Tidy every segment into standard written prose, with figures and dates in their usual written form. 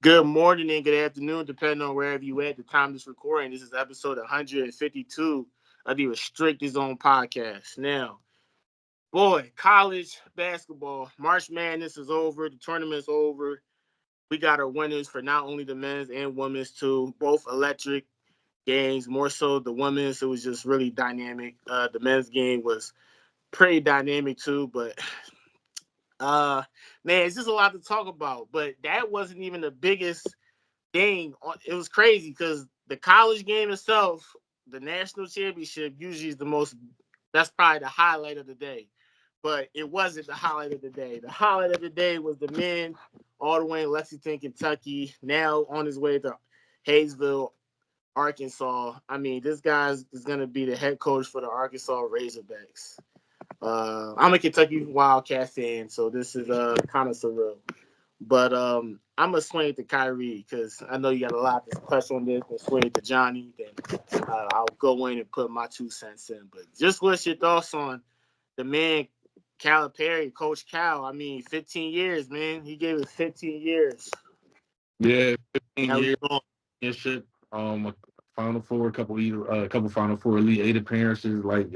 Good morning and good afternoon, depending on wherever you at. The time this recording. This is episode 152 of the Restricted Zone podcast. Now, boy, college basketball, March Madness is over. The tournament's over. We got our winners for not only the men's and women's too. Both electric games. More so the women's. It was just really dynamic. The men's game was pretty dynamic too, but uh, man, it's just a lot to talk about. But that wasn't even the biggest thing. It was crazy because the college game itself, the national championship, usually is the most. That's probably the highlight of the day, but it wasn't the highlight of the day. The highlight of the day was the men all the way in Lexington, Kentucky. Now on his way to Hayesville, Arkansas. I mean, this guy is going to be the head coach for the Arkansas Razorbacks. I'm a Kentucky Wildcat fan, so this is kind of surreal. But I'm gonna swing it to Kyrie because I know you got a lot to touch on this. And swing it to Johnny, then I'll go in and put my 2 cents in. But just what's your thoughts on the man Calipari, Coach Cal? I mean, 15 years, man. He gave us 15 years. Yeah, 15 Now years championship, a Final Four, a couple Final Four, Elite Eight appearances. Like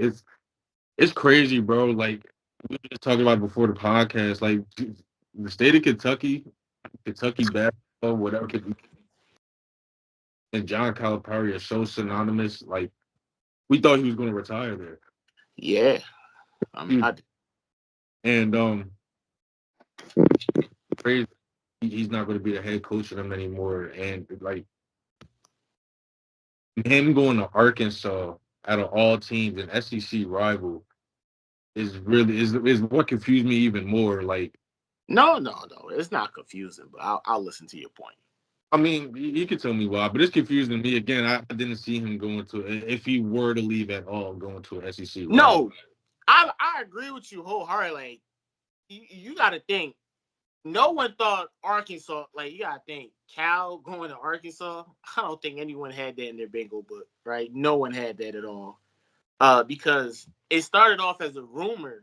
it's crazy, bro. Like we were just talking about before the podcast. Like the state of Kentucky basketball, whatever, and John Calipari are so synonymous. Like we thought he was going to retire there. yeah, I mean, And crazy. He's not going to be the head coach of them anymore. And like him going to Arkansas out of all teams, an SEC rival, is what confused me even more. Like, no, it's not confusing, but I'll listen to your point. I mean, you can tell me why, but it's confusing to me. Again, I didn't see him going to, if he were to leave at all, going to an SEC rival. No, I agree with you wholeheartedly. Like, you got to think. No one thought Arkansas, like, you got to think, Cal going to Arkansas, I don't think anyone had that in their bingo book, right? No one had that at all. Because it started off as a rumor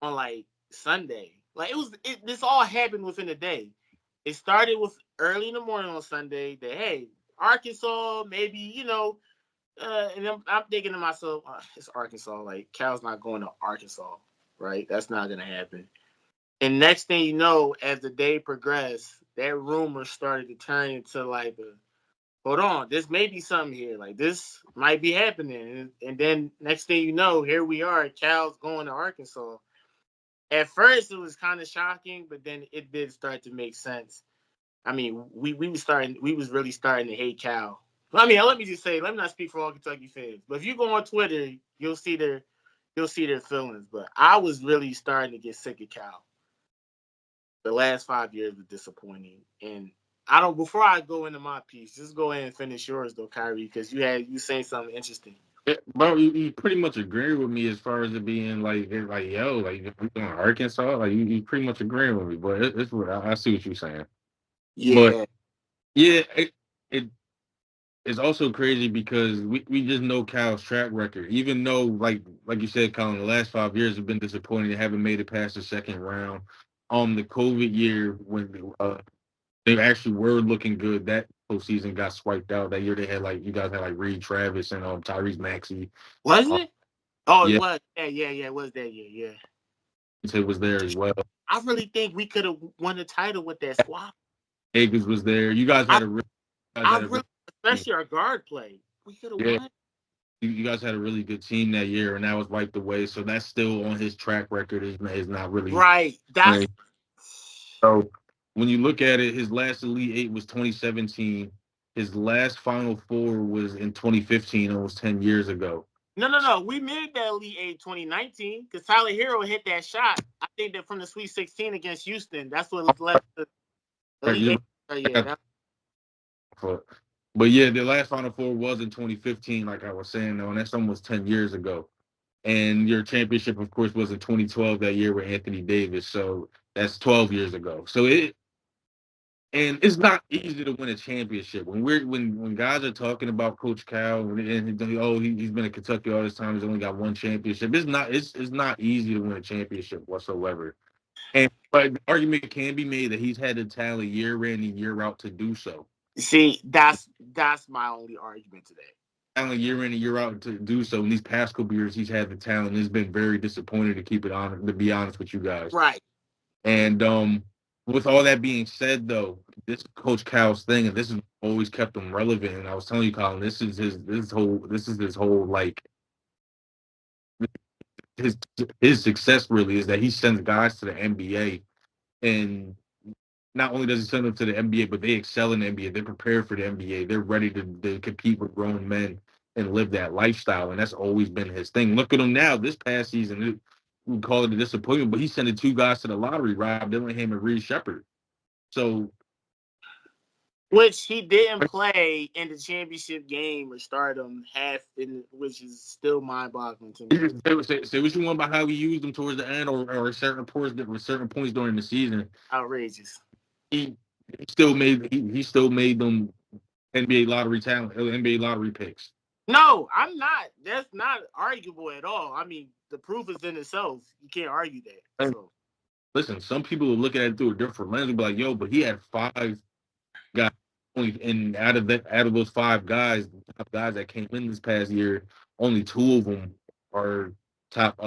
on, like, Sunday. Like, this all happened within a day. It started with early in the morning on Sunday that, hey, Arkansas, maybe, and I'm thinking to myself, it's Arkansas. Like, Cal's not going to Arkansas, right? That's not going to happen. And next thing you know, as the day progressed, that rumor started to turn into like, hold on, this may be something here. Like, this might be happening. And then next thing you know, here we are. Cal's going to Arkansas. At first, it was kind of shocking, but then it did start to make sense. I mean, we was really starting to hate Cal. I mean, let me just say, let me not speak for all Kentucky fans, but if you go on Twitter, you'll see their feelings. But I was really starting to get sick of Cal. The last 5 years were disappointing. And I don't. Before I go into my piece, just go ahead and finish yours though, Kyrie, because you saying something interesting. Yeah, bro, you pretty much agree with me as far as it being like yo, like if we going to Arkansas, like you pretty much agree with me. But it's what I see what you're saying. But Yeah. yeah, it it's also crazy because we just know Cal's track record. Even though, like you said, Colin, the last 5 years have been disappointing. They haven't made it past the second round. The COVID year when they actually were looking good, that postseason got swiped out. That year they had you guys had Reed Travis and Tyrese Maxey. Was Um, it? Oh, it yeah, was. Yeah. It was that year. Yeah. it was there as well. I really think we could have won the title with that squad. Akers was there. I, You guys I had a really, really team. especially our guard play, we could have Yeah, won. you guys had a really good team that year, and that was wiped away. So that's still on his track record. Is not really. Right. That's So when you look at it, his last Elite Eight was 2017. His last Final Four was in 2015, almost 10 years ago. no. We made that Elite Eight 2019 because Tyler Hero hit that shot. I think that from the Sweet 16 against Houston, that's what led to the Elite Eight. Yeah. But yeah, the last Final Four was in 2015, like I was saying, though, and that's almost 10 years ago. And your championship, of course, was in 2012 that year with Anthony Davis. So that's 12 years ago. And it's not easy to win a championship. When guys are talking about Coach Cal he's been at Kentucky all this time, he's only got one championship. It's not easy to win a championship whatsoever. But the argument can be made that he's had the talent year in and year out to do so. See, that's my only argument today. Talent year in and year out to do so. In these past couple years, he's had the talent. It's been very disappointing to keep it on. To be honest with you guys, Right. and with all that being said, though, this Coach Cal's thing, and this has always kept him relevant. And I was telling you, Colin, this is his whole like his his success really is that he sends guys to the NBA, and not only does he send them to the NBA, but they excel in the NBA. They're prepared for the NBA. They're ready to compete with grown men and live that lifestyle, and that's always been his thing. Look at him now. This past season, we call it a disappointment, but he sent two guys to the lottery: Rob Dillingham and Reed Shepard. So, which he didn't play in the championship game or stardom half in, which is still mind-boggling to me. Say what you want about how he used them towards the end, or certain points during the season. Outrageous. He still made them NBA lottery talent, NBA lottery picks. No, I'm not. That's not arguable at all. I mean, the proof is in itself. You can't argue that. So. Listen, some people will look at it through a different lens and be like, "Yo, but he had 5 guys, and out of those 5 guys, the top guys that came in this past year, only 2 of them are top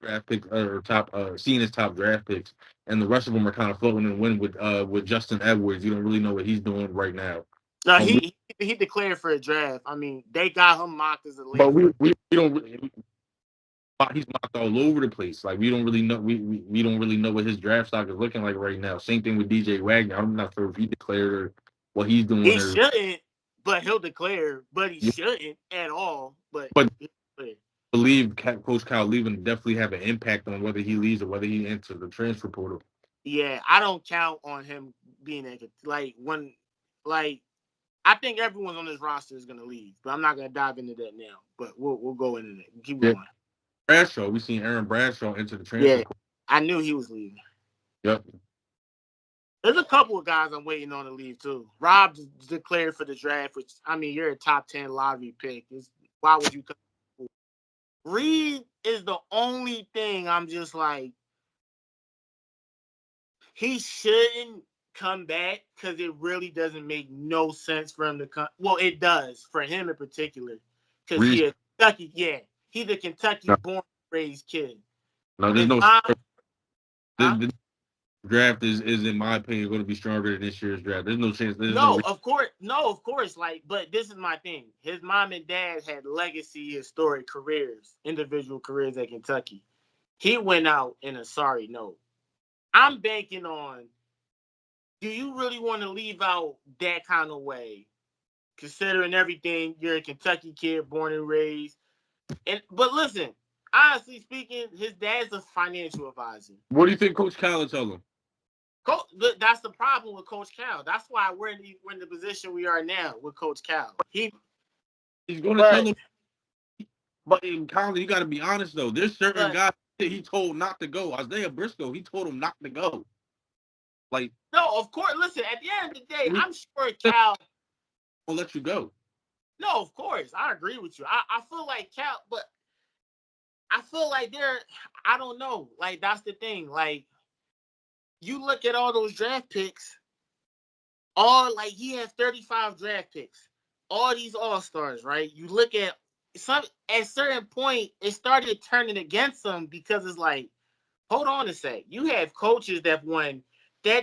draft picks or top seen as top draft picks, and the rest of them are kind of floating in the wind with Justin Edwards. You don't really know what he's doing right now." No, he declared for a draft. I mean, they got him mocked as a late. But we don't. He's mocked all over the place. Like we don't really know. We don't really know what his draft stock is looking like right now. Same thing with DJ Wagner. I'm not sure if he declared or what he's doing. He shouldn't, but he'll declare. But he shouldn't at all. But I believe Coach Cal leaving definitely have an impact on whether he leaves or whether he enters the transfer portal. Yeah, I don't count on him being I think everyone on this roster is going to leave, but I'm not going to dive into that now. But we'll go into it. Keep going. Bradshaw, we seen Aaron Bradshaw enter the transfer portal. I knew he was leaving. Yep. There's a couple of guys I'm waiting on to leave too. Rob declared for the draft, which I mean, you're a top 10 lottery pick. Why would you come? Reed is the only thing I'm just like, he shouldn't come back because it really doesn't make no sense for him to come. Well, it does for him in particular because he's a Kentucky born and raised kid. No, there's the draft is in my opinion going to be stronger than this year's draft. There's no chance. Of course. Like, but this is my thing. His mom and dad had legacy, historic careers, individual careers at Kentucky. He went out in a sorry note. I'm banking on. Do you really want to leave out that kind of way? Considering everything, you're a Kentucky kid, born and raised. But listen, honestly speaking, his dad's a financial advisor. What do you think Coach Cal will tell him? That's the problem with Coach Cal. That's why we're in the position we are now with Coach Cal. He's going to tell him. But Colin, you got to be honest though. There's certain guys that he told not to go. Isaiah Briscoe, he told him not to go. Like, no, of course. Listen, at the end of the day, I'm sure Cal will let you go. No, of course, I agree with you. I feel like Cal, but I feel like I don't know. Like that's the thing. Like you look at all those draft picks, he has 35 draft picks. All these all-stars, right? You look at at a certain point, it started turning against them because it's like, hold on a sec. You have coaches that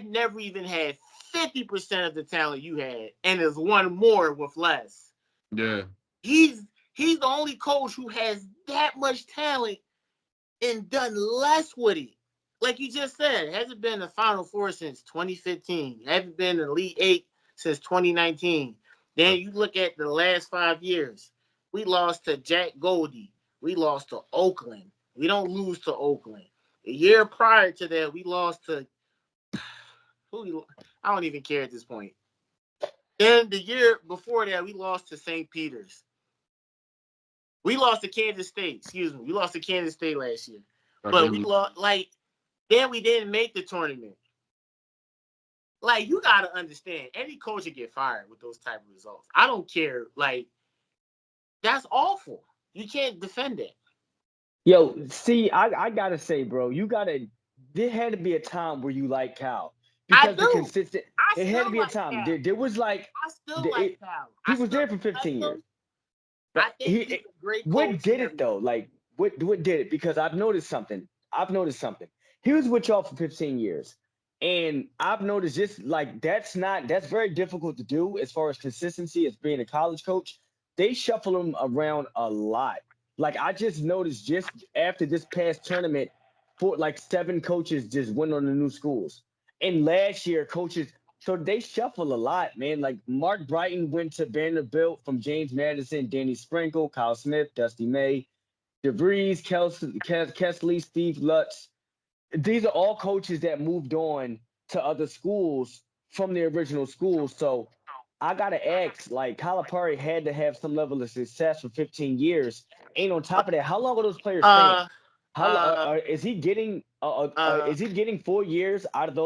never even had 50% of the talent you had, and there's one more with less. Yeah. He's the only coach who has that much talent and done less with it. Like you just said, hasn't been in the Final Four since 2015. Hasn't been in the Elite 8 since 2019. Then you look at the last 5 years. We lost to Jack Goldie. We lost to Oakland. We don't lose to Oakland. The year prior to that, we lost to I don't even care at this point. Then the year before that, we lost to St. Peter's. We lost to Kansas State. Excuse me. We lost to Kansas State last year. But we lost, then we didn't make the tournament. Like, you got to understand, any coach would get fired with those type of results. I don't care. Like, that's awful. You can't defend it. Yo, see, I got to say, bro, you got to there had to be a time where you like Cal I because the do. consistent. I It had to still be a like time. Cal. There was like I still like Cal. he I was still there for like 15 him. years. I But think he's a great what coach and did it everything. though? Like what did it? Because I've noticed something. He was with y'all for 15 years. And I've noticed just like that's very difficult to do as far as consistency as being a college coach. They shuffle them around a lot. Like I just noticed just after this past tournament, for like 7 coaches just went on the new schools. And last year, coaches so they shuffle a lot, man. Like Mark Brighton went to Vanderbilt from James Madison, Danny Sprinkle, Kyle Smith, Dusty May, DeVries, Kesley, Steve Lutz. These are all coaches that moved on to other schools from their original schools. So I gotta ask, like Calipari had to have some level of success for 15 years. And on top of that, how long are those players staying? Uh, How uh, is he getting? uh, Is he getting 4 years out of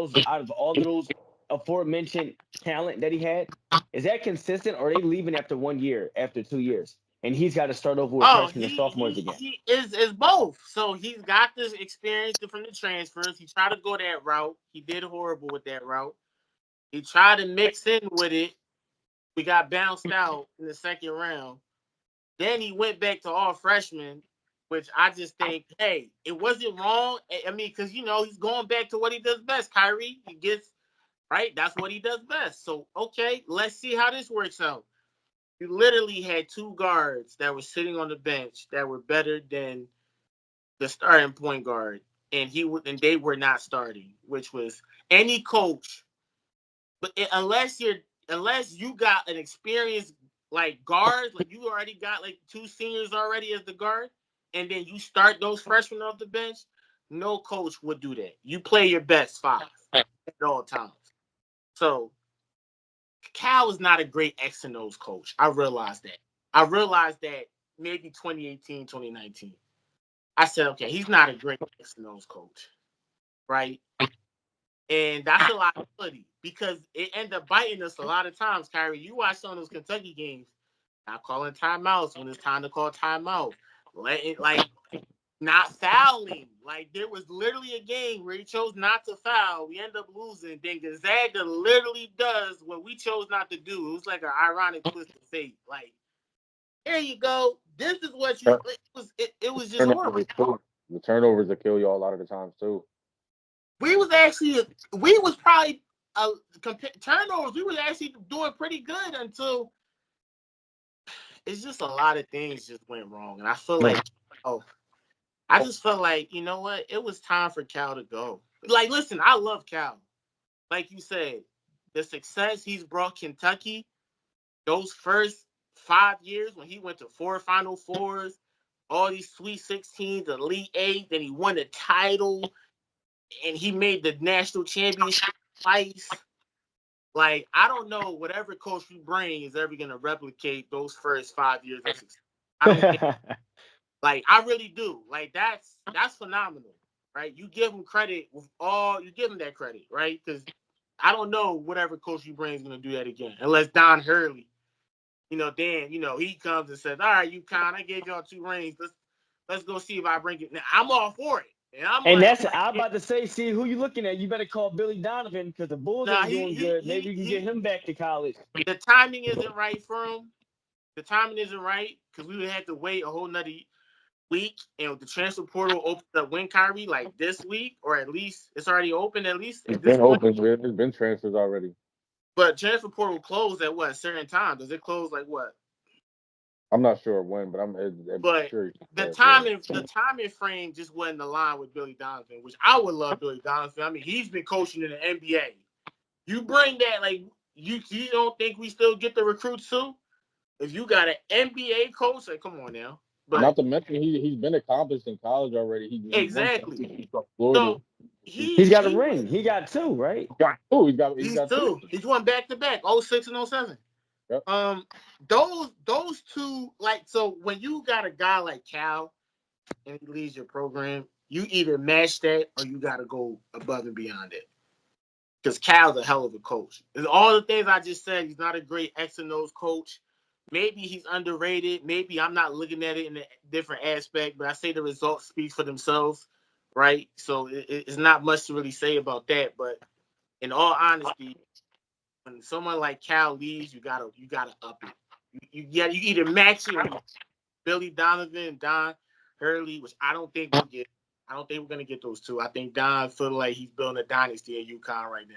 all of those aforementioned talent that he had? Is that consistent, or are they leaving after 1 year, after 2 years, and he's got to start over with oh, freshmen and sophomores again? he is both. So he's got this experience from the transfers. He tried to go that route. He did horrible with that route. He tried to mix in with it. We got bounced out in the second round. Then he went back to all freshmen, which I just think, hey, it wasn't wrong. I mean, because he's going back to what he does best. Kyrie, he gets right. That's what he does best. So okay, let's see how this works out. You literally had 2 guards that were sitting on the bench that were better than the starting point guard, and they were not starting, which was any coach. But unless you got an experienced like guards, like you already got like 2 seniors already as the guard, and then you start those freshmen off the bench, no coach would do that. You play your best 5 at all times. So Cal is not a great X and O's coach. I realized that. I realized that maybe 2018, 2019. I said, okay, he's not a great X and O's coach, right? And that's a liability because it ended up biting us a lot of times, Kyrie. You watch some of those Kentucky games, not calling timeouts when it's time to call timeout. Not fouling. Like there was literally a game where he chose not to foul. We end up losing. Then Gonzaga literally does what we chose not to do. It was like an ironic twist of fate. Like, here you go. This is what you. It was just horrible. The turnovers that kill y'all a lot of the times too. We was probably turnovers. We was actually doing pretty good until it's just a lot of things just went wrong, and I feel like I just felt like you know what, it was time for Cal to go. Like, listen, I love Cal. Like you said, the success he's brought Kentucky, those first 5 years when he went to 4 Final Fours, all these Sweet 16s, Elite Eight, then he won the title. And he made the national championship twice. Like, I don't know whatever coach you bring is ever going to replicate those first 5 years of success. I don't think. Like, I really do. Like, that's phenomenal, right? You give him credit you give him that credit, right? Because I don't know whatever coach you bring is going to do that again, unless Don Hurley, then he comes and says, "All right, UConn, I gave y'all 2 rings. Let's go see if I bring it." Now, I'm all for it. And I'm And like, I'm about to say, see who you looking at. You better call Billy Donovan because the Bulls nah, ain't doing good. Maybe you can get him back to college. the timing isn't right for him. The timing isn't right because we would have to wait a whole nother week, and the transfer portal opens up when Kyrie, like this week, or at least it's already open at least at It's this been point. open. There's been transfers already. But transfer portal closed at what certain time? Does it close like what? I'm not sure when, but I'm But sure. the timing frame just wasn't aligned with Billy Donovan, which I would love Billy Donovan. I mean, he's been coaching in the NBA. You bring that, like, you don't think we still get the recruits too? If you got an NBA coach, like, come on now. But Not to mention he's been accomplished in college already. He won exactly. Florida. So He's got a he ring. went. He got 2, right? He's He's got 3. 2. He's won back to back, 06 and 07. Yep. Those 2, like, so when you got a guy like Cal and he leads your program, you either match that or you got to go above and beyond it. Because Cal's a hell of a coach. And all the things I just said, he's not a great X and O's coach. Maybe he's underrated. Maybe I'm not looking at it in a different aspect, but I say the results speak for themselves. right? So it's not much to really say about that. But in all honesty, when someone like Cal leaves, you gotta up it. You either match it or you Billy Donovan, Don Hurley, which I don't think we'll get. I don't think we're gonna get those two. I think Don feel like he's building a dynasty at UConn right now.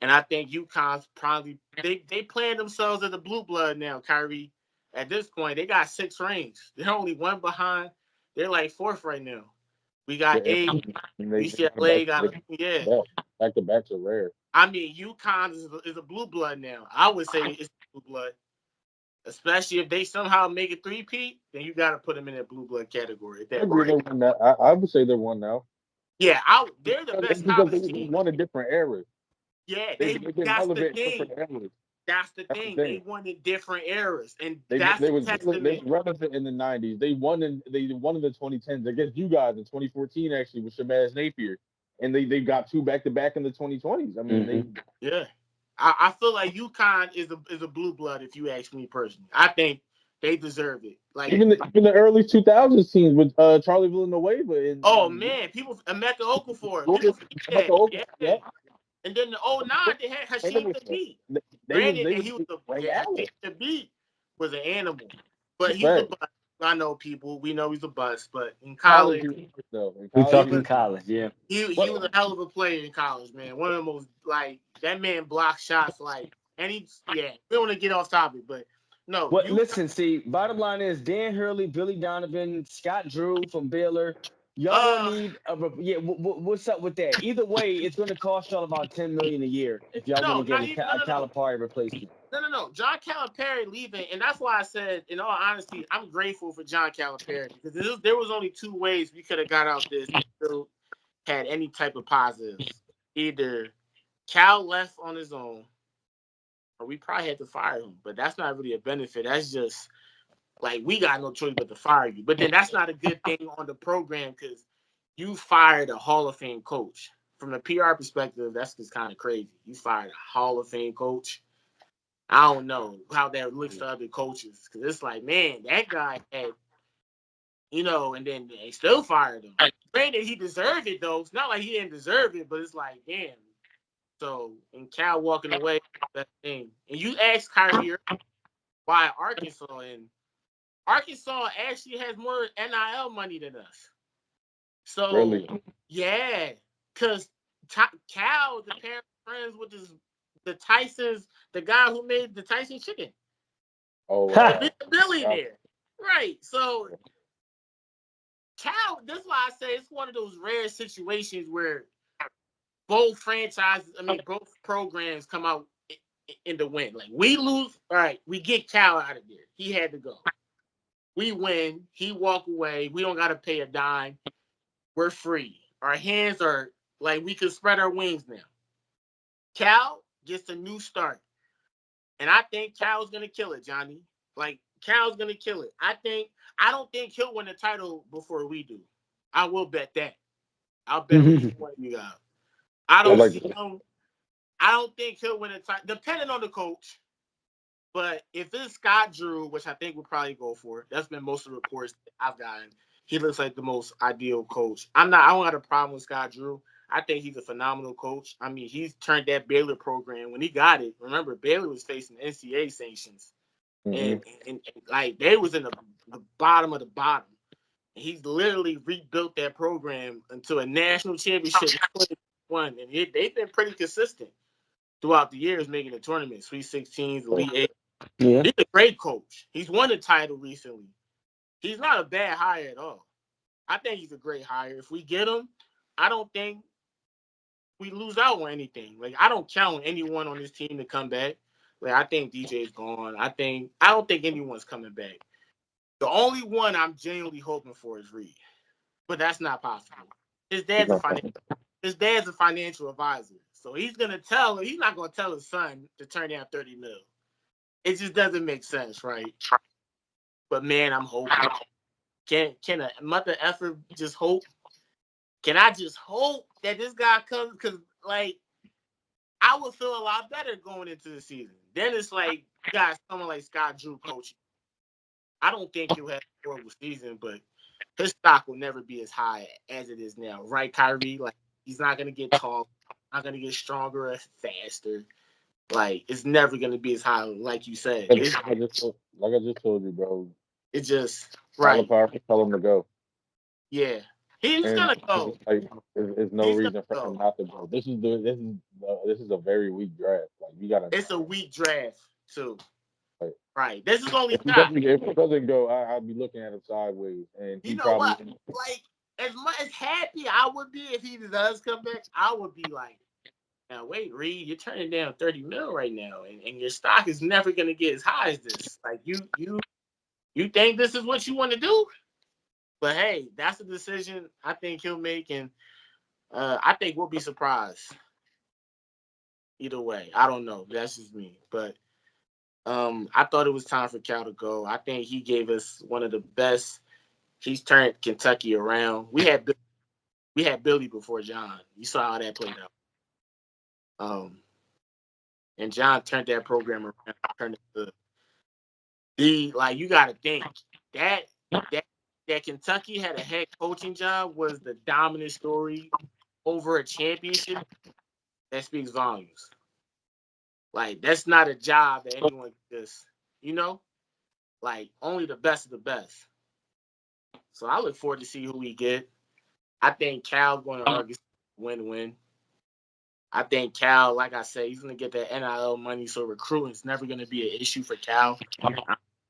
And I think UConn's probably they playing themselves as a blue blood now, Kyrie. At this point, they got 6 rings. They're only one behind. They're like 4th right now. We got Yeah, 8. and UCLA got yeah. back to backs are rare. I mean, UConn is a blue blood now. I would say it's blue blood, especially if they somehow make a 3-peat. Then you got to put them in that blue blood category. At I that agree. point, They're one now. I would say they're one now. yeah, they're the best Because college they team. won a different era. Yeah, They've been that's the relevant in thing. different eras. That's the That's the thing. They thing. won in different eras, and They that's a were testament. relevant in the '90s. They won in the 2010s against you guys in 2014 actually with Shabazz Napier, and they got 2 back to back in the 2020s. I mean Yeah, I feel like UConn is a blue blood. If you ask me personally, I think they deserve it. Like even the early 2000s teams with Charlie Villanueva oh and man, people Emeka Okafor, Jordan, people forget that. Yeah. yeah. And then the '09 they had Hashim Thabit. They Granted, was and he was Ray Hashim Allen. Thabit was an animal, but he's a Fact. bust. I know people. We know he's a bust, but in College, college, though. In We college, talking college, yeah. he was a hell of a player in college, man. One of the most like that man blocked shots like, and we don't want to get off topic, but no, Well, listen, see, bottom line is Dan Hurley, Billy Donovan, Scott Drew from Baylor. Y'all gonna need what's up with that? Either way, it's gonna cost y'all about $10 million a year if y'all want to get a Calipari replacement. No. John Calipari leaving, and that's why I said, in all honesty, I'm grateful for John Calipari because there was only 2 ways we could have got out this and still had any type of positives. Either Cal left on his own, or we probably had to fire him. But that's not really a benefit. That's just like we got no choice but to fire you. But then that's not a good thing on the program because you fired a Hall of Fame coach. From the PR perspective, that's just kind of crazy. You fired a Hall of Fame coach. I don't know how that looks to other coaches because it's like, man, that guy had, and then they still fired him. Granted, he deserved it though. It's not like he didn't deserve it, but it's like, damn. So, and Cal walking away, that thing. And you asked Kyrie why Arkansas, and Arkansas actually has more NIL money than us. So, really? yeah, because Cal, the parent friends with the Tysons, the guy who made the Tyson chicken. Oh, wow. The billionaire. Right. So, Cal, that's why I say it's one of those rare situations where both programs come out in the win. Like, we lose, all right, we get Cal out of there. He had to go. We win. He walk away. We don't got to pay a dime. We're free. Our hands are like we can spread our wings now. Cal gets a new start. And I think Cal's going to kill it, Johnny. Like, Cal's going to kill it. I don't think he'll win the title before we do. I will bet that. I'll bet with each one of you guys. I don't think he'll win a title, depending on the coach. But if it's Scott Drew, which I think we'll probably go for, that's been most of the reports I've gotten. He looks like the most ideal coach. I don't have a problem with Scott Drew. I think he's a phenomenal coach. I mean, he's turned that Baylor program when he got it. Remember, Baylor was facing NCAA sanctions, and like they was in the bottom of the bottom. And he's literally rebuilt that program into a national championship in 2021, and they've been pretty consistent throughout the years, making the tournament, Sweet 16s, Elite 8. Yeah. He's a great coach. He's won a title recently. He's not a bad hire at all. I think he's a great hire. If we get him, I don't think we lose out on anything. Like, I don't count on anyone on this team to come back. Like, I think DJ's gone. I don't think anyone's coming back. The only one I'm genuinely hoping for is Reed. But that's not possible. His dad's a financial advisor. So he's not gonna tell his son to turn down $30 million. It just doesn't make sense, right? But man, I'm hoping. Can a mother effer just hope? Can I just hope that this guy comes? Because, like, I would feel a lot better going into the season. Then it's like, you got someone like Scott Drew coaching. I don't think he'll have a horrible season, but his stock will never be as high as it is now, right, Kyrie? Like, he's not gonna get tall, not gonna get stronger or faster. Like, it's never gonna be as high, like you said. Like I just told you, bro. It's just right. Calipari, tell him to go. Yeah, he's gonna go. Like, there's no He's gonna reason for go. him not to go. This is a very weak draft. Like, you gotta. It's a weak draft too. Like, Right. This is only if it doesn't go, I'd be looking at him sideways. And you know probably, what? Like, as much as happy I would be if he does come back, I would be like, now wait, Reed, you're turning down 30 mil right now, and your stock is never gonna get as high as this. Like, you think this is what you want to do? But hey, that's a decision I think he'll make, and I think we'll be surprised. Either way, I don't know. That's just me, but I thought it was time for Cal to go. I think he gave us one of the best. He's turned Kentucky around. We had Billy before John. You saw how that played out. And John turned that program around. Turned it to like, you got to think that Kentucky had a head coaching job was the dominant story over a championship. That speaks volumes. Like, that's not a job that anyone just, like, only the best of the best. So I look forward to see who we get. I think Cal going to Arkansas win-win. I think Cal, like I said, he's going to get that NIL money, so recruiting is never going to be an issue for Cal.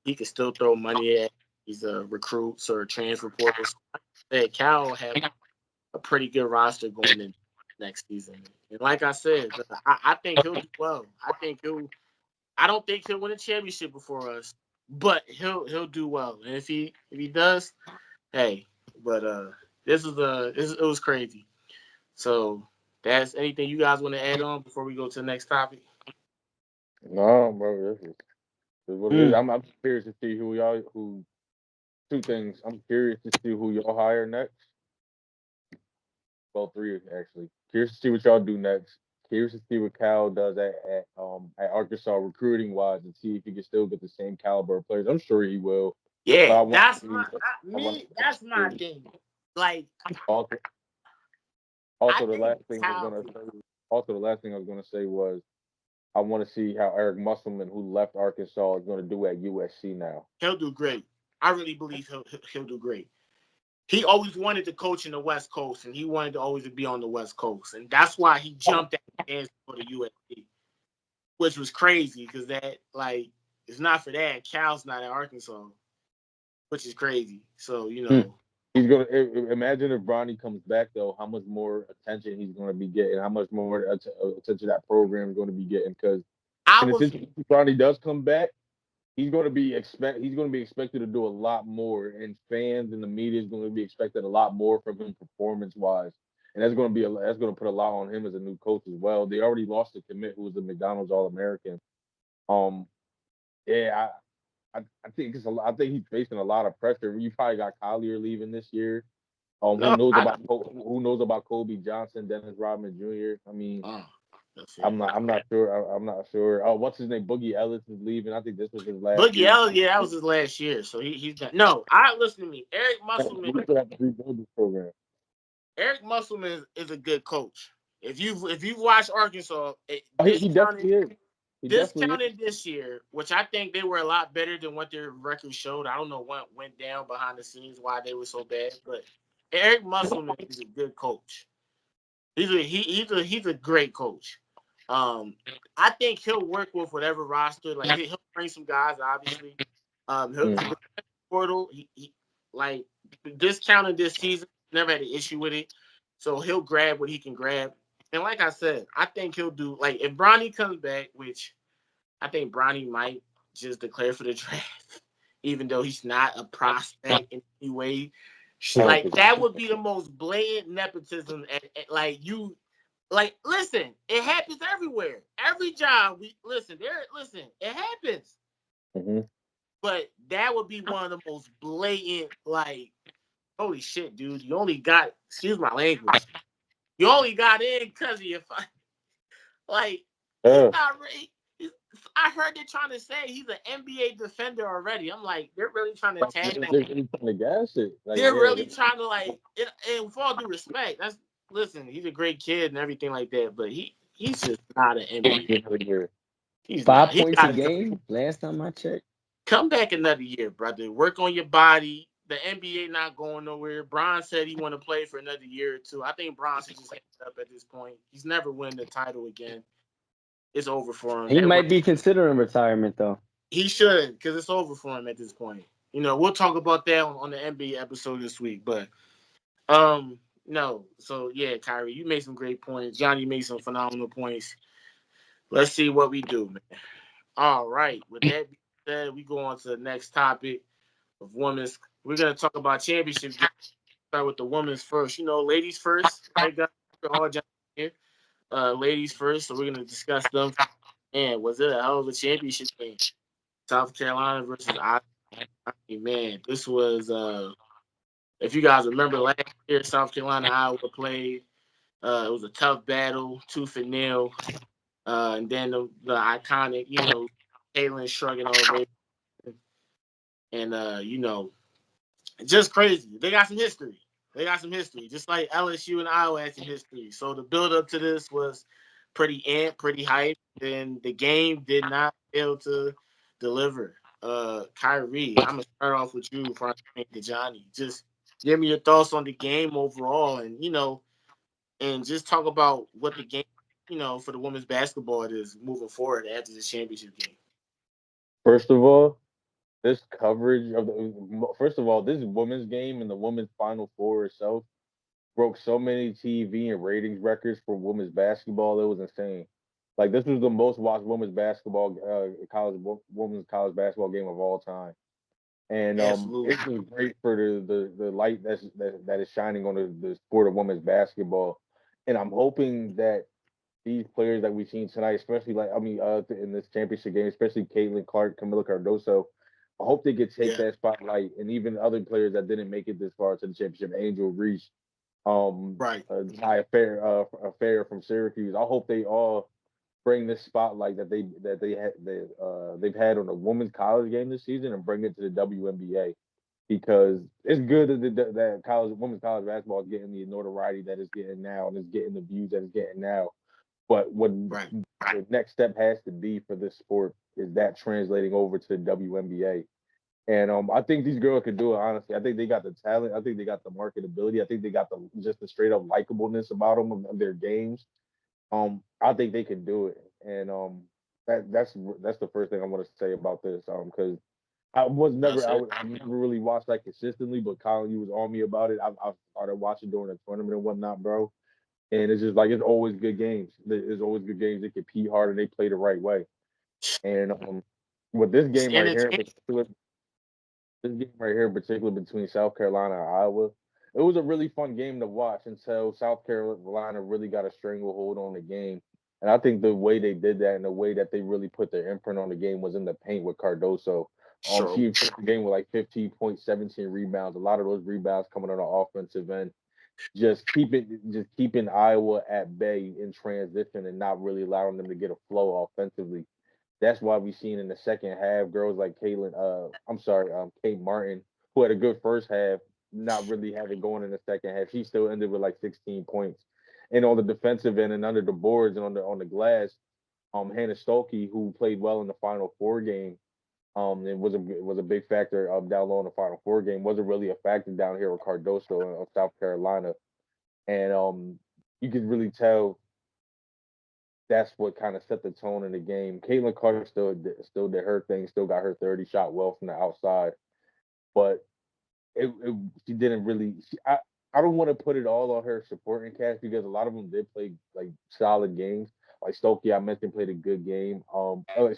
He can still throw money at these recruits or transfer portals. Cal will have a pretty good roster going in next season. And like I said, I think he'll do well. I don't think he'll win a championship before us, but he'll do well. And if he does, hey, but it was crazy. So that's anything you guys want to add on before we go to the next topic? No, bro, this is what it is. I'm curious to see two things. I'm curious to see who y'all hire next. Well, three actually. Curious to see what y'all do next. Curious to see what Cal does at Arkansas recruiting wise, and see if he can still get the same caliber of players. I'm sure he will. Yeah, that's my thing. Like, also the last thing I was gonna say was I want to see how Eric Musselman, who left Arkansas, is going to do at USC now. He'll do great. I really believe he'll do great. He always wanted to coach in the West Coast, and he wanted to always be on the West Coast, and that's why he jumped at the chance for the USC, which was crazy because that, like, it's not for that. Cal's not at Arkansas, which is crazy. So he's gonna imagine if Bronny comes back though, how much more attention he's going to be getting, how much more attention that program is going to be getting. Because if Bronny does come back, he's going to be expected to do a lot more, and fans and the media is going to be expected a lot more from him performance wise, and that's going to put a lot on him as a new coach as well. They already lost a commit who was a McDonald's All-American. Yeah, I think I think he's facing a lot of pressure. You probably got Collier leaving this year. Who knows about Kobe Johnson, Dennis Rodman Jr. I mean, I'm not sure. I'm not sure. Oh, what's his name? Boogie Ellis is leaving. I think this was his last. Boogie Ellis, yeah, that was his last year. So he's done. No, listen to me. Eric Musselman. Eric Musselman is a good coach. If you've watched Arkansas, he definitely is. Discounted this year, which I think they were a lot better than what their record showed. I don't know what went down behind the scenes, why they were so bad, but Eric Musselman is a good coach. He's a great coach. I think he'll work with whatever roster. Like, he'll bring some guys, obviously. He'll portal. He like discounted this season. Never had an issue with it, so he'll grab what he can grab. And like I said, I think he'll do, like, if Bronny comes back, which I think Bronny might just declare for the draft, even though he's not a prospect in any way. Like, that would be the most blatant nepotism. Listen, it happens everywhere. Every job, it happens. Mm-hmm. But that would be one of the most blatant, like, holy shit, dude. You only got, excuse my language, you only got in because of your, like, he's not ready. I heard they're trying to say he's an NBA defender already. I'm like, they're really trying to tag him. They're trying to gas it. Like, They're really trying to and with all due respect, listen, he's a great kid and everything like that, but he's just not an NBA. He's 5 not. He points a got to game. Last time I checked. come back another year, brother. Work on your body. The NBA not going nowhere. Bron said he want to play for another year or two. I think Bron should just hang it up at this point. He's never win the title again. It's over for him. He might be considering retirement though. He should, because it's over for him at this point. We'll talk about that on the NBA episode this week. But no. So yeah, Kyrie, you made some great points. Johnny made some phenomenal points. Let's see what we do, man. All right. With that being said, we go on to the next topic of women's. We're gonna talk about championship games. Start with the women's first. Ladies first. I got all here. Ladies first. So we're gonna discuss them. And was it a hell of a championship game? South Carolina versus Iowa. I mean, man, this was if you guys remember last year, South Carolina Iowa played. It was a tough battle, tooth and nail. And then the iconic, Caitlin shrugging over, and just crazy. They got some history. Just like LSU and Iowa had some history. So the build up to this was pretty hype, and the game did not fail to deliver. Kyrie, I'm gonna start off with you before I turn to Johnny. Just give me your thoughts on the game overall, and just talk about what the game, for the women's basketball is moving forward after the championship game. First of all, this coverage of this women's game and the women's Final Four itself broke so many TV and ratings records for women's basketball. It was insane. Like, this was the most watched women's basketball women's college basketball game of all time. And Absolutely. it was great for the light that is shining on the sport of women's basketball. And I'm hoping that these players that we've seen tonight, especially in this championship game, especially Caitlin Clark, Camila Cardoso, I hope they could take that spotlight, and even other players that didn't make it this far to the championship, Angel Reese, Right. Affair from Syracuse. I hope they all bring this spotlight that they've had on a women's college game this season and bring it to the WNBA, because it's good that women's college basketball is getting the notoriety that it's getting now and is getting the views that it's getting now. But what the next step has to be for this sport is that translating over to the WNBA. And I think these girls could do it, honestly. I think they got the talent. I think they got the marketability. I think they got the straight up likableness about them of their games. I think they can do it. And that's the first thing I want to say about this. Because I never really watched that consistently, but Colin, you was on me about it. I started watching during the tournament and whatnot, bro. And it's just like, it's always good games. There's always good games. They compete hard and they play the right way. And with this game right here, between South Carolina and Iowa, it was a really fun game to watch until South Carolina really got a stranglehold on the game. And I think the way they did that and the way that they really put their imprint on the game was in the paint with Cardoso. She finished the game with like 15 points, 17 rebounds. A lot of those rebounds coming on the offensive end. Just keeping Iowa at bay in transition and not really allowing them to get a flow offensively. That's why we've seen in the second half girls like Kate Martin, who had a good first half, not really have it going in the second half. She still ended with like 16 points. And on the defensive end and under the boards and on the glass, Hannah Stolke, who played well in the Final Four game, and was a big factor down low in the Final Four game, wasn't really a factor down here with Cardoso of South Carolina. And you could really tell that's what kind of set the tone in the game. Caitlin Clark still did her thing, still got her 30, shot well from the outside, but she didn't really. I don't want to put it all on her supporting cast, because a lot of them did play like solid games. Like Stokey, I mentioned, played a good game.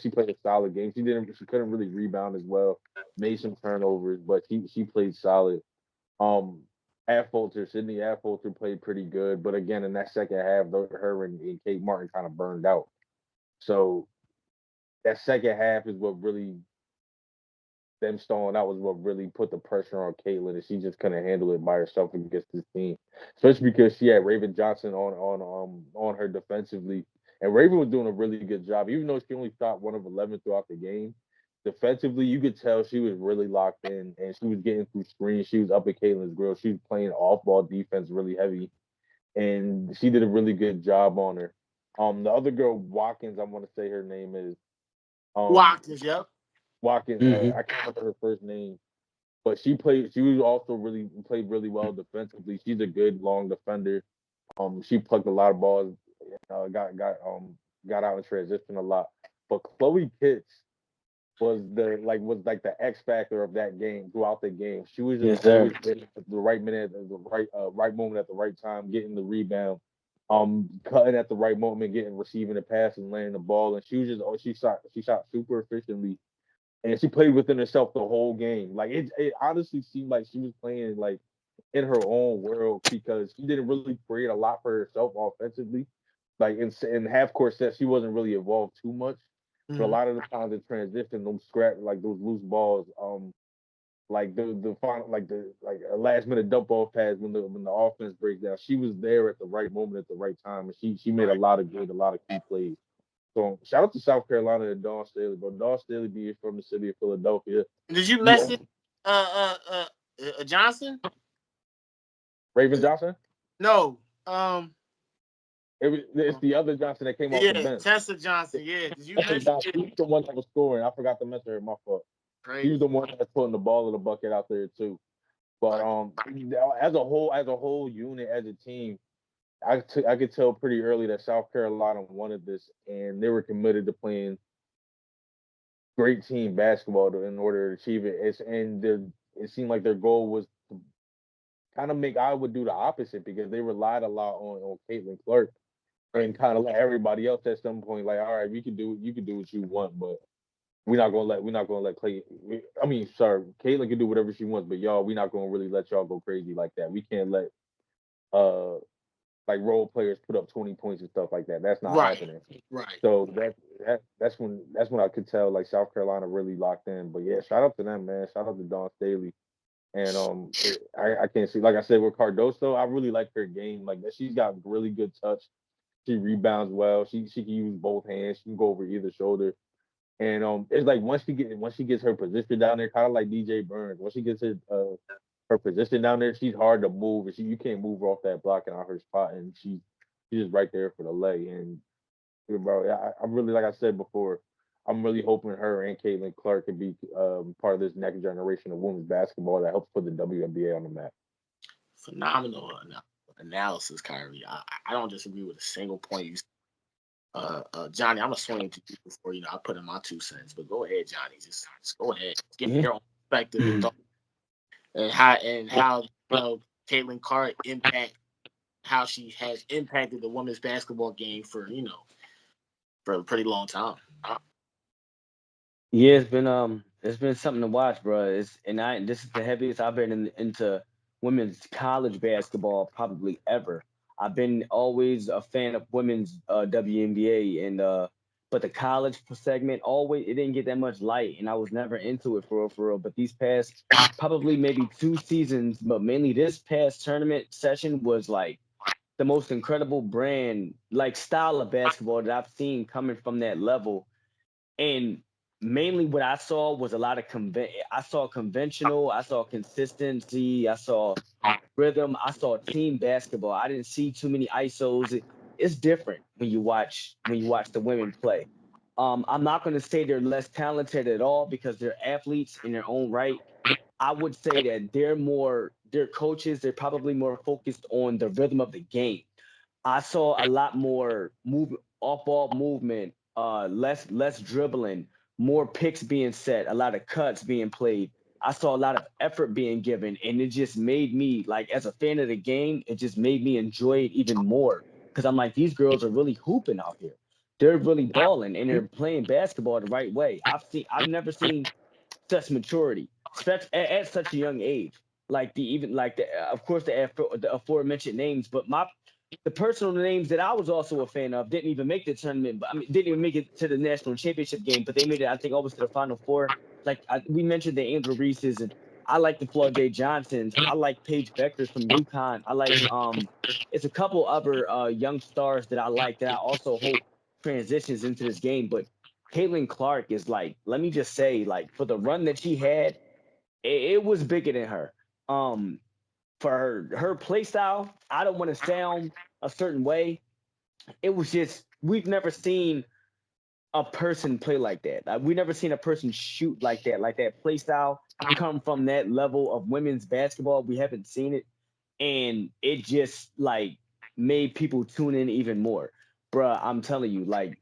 She played a solid game. She couldn't really rebound as well, made some turnovers, but she played solid. Sydney Affolter played pretty good, but again, in that second half, her and Kate Martin kind of burned out. So that second half is what really, them stalling out was what really put the pressure on Caitlin, and she just couldn't handle it by herself against this team, especially because she had Raven Johnson on her defensively, And Raven was doing a really good job, even though she only shot 1 of 11 throughout the game. Defensively, you could tell she was really locked in, and she was getting through screens. She was up at Caitlin's grill. She was playing off-ball defense really heavy, and she did a really good job on her. The other girl, Watkins, I want to say her name is Watkins, yep. Watkins. Mhm. I can't remember her first name, but she played. She was also played really well defensively. She's a good long defender. She plucked a lot of balls. Got out in transition a lot. But Chloe Kitts was like the X factor of that game throughout the game. She was just Yes, sir. always at the right minute, at the right moment, at the right time, getting the rebound, cutting at the right moment, getting receiving the pass and laying the ball. And she was just she shot super efficiently, and she played within herself the whole game. Like it honestly seemed like she was playing like in her own world because she didn't really create a lot for herself offensively. Like in half court sets, she wasn't really involved too much. But a Mhm. lot of the times in transition, those scrap like those loose balls, like the final like a last minute dump off pass when the offense breaks down, she was there at the right moment at the right time, and she made Right. a lot of key plays. So shout out to South Carolina and Dawn Staley, but Dawn Staley being from the city of Philadelphia, Did you yeah. message uh uh Johnson? Raven Johnson. No. Um. It's the other Johnson that came off the Yeah, bench. Tessa Johnson. Yeah. Did you Tessa message? Johnson, he was the one that was scoring. I forgot to mention her. My fault. He was Crazy. the one that's putting the ball in the bucket out there too. But Right. as a whole unit, as a team, I could tell pretty early that South Carolina wanted this, and they were committed to playing great team basketball in order to achieve it. It seemed like their goal was to kind of make Iowa do the opposite because they relied a lot on Caitlin Clark Right. and kind of let everybody else at some point like, all right, you can do what you want, but we're not gonna let Clay. I mean, sorry, Caitlin can do whatever she wants, but y'all, we're not gonna really let y'all go crazy like that. We can't let uh like role players put up 20 points and stuff like that. That's not Right. happening. Right. So that's when I could tell like South Carolina really locked in. But yeah, shout out to them, man. Shout out to Dawn Staley. And I can't see, like I said with Cardoso, I really like her game. Like that, she's got really good touch. She rebounds well. She can use both hands. She can go over either shoulder. And it's like once she gets her position down there, kind of like DJ Burns. Once she gets her position down there, she's hard to move, and you can't move her off that block and out her spot, and she's just right there for the lay. And bro, I'm really like I said before, I'm really hoping her and Caitlin Clark can be part of this next generation of women's basketball that helps put the WNBA on the map. Phenomenal analysis, Kyrie. I don't disagree with a single point you. Johnny, I'm gonna swing to you before I put in my 2 cents. But go ahead, Johnny. Just go ahead. Give me Yeah. your own perspective and Mhm. thought, and how Caitlin Clark how she has impacted the women's basketball game for a pretty long time. Yeah, it's been something to watch, bro. This is the heaviest I've been into women's college basketball probably ever. I've been always a fan of women's WNBA but the college segment always it didn't get that much light, and I was never into it for real. But these past probably maybe 2 seasons, but mainly this past tournament session was like the most incredible brand like style of basketball that I've seen coming from that level. And mainly what I saw was a lot of I saw conventional, I saw consistency, I saw rhythm, I saw team basketball. I didn't see too many ISOs. It's different when you watch the women play. I'm not going to say they're less talented at all because they're athletes in their own right. I would say that they're coaches, they're probably more focused on the rhythm of the game. I saw a lot more off ball movement, less dribbling, more picks being set, a lot of cuts being played. I saw a lot of effort being given, and it just made me like, as a fan of the game, it just made me enjoy it even more because I'm like, these girls are really hooping out here. They're really balling and they're playing basketball the right way. I've never seen such maturity, especially at such a young age. Like of course the aforementioned names, but the personal names that I was also a fan of didn't even make the tournament. But I mean, didn't even make it to the national championship game. But they made it, I think, almost to the final four. We mentioned the Angel Reeses, and I like the Flaw J Johnsons. I like Paige Beckers from UConn. I like it's a couple other young stars that I like that I also hope transitions into this game, but Caitlin Clark is like, let me just say, like for the run that she had, it was bigger than her. For her play style, I don't want to sound a certain way. It was just we've never seen a person play like that. We never seen a person shoot like that play style come from that level of women's basketball. We haven't seen it, and it just like made people tune in even more, bruh. I'm telling you, like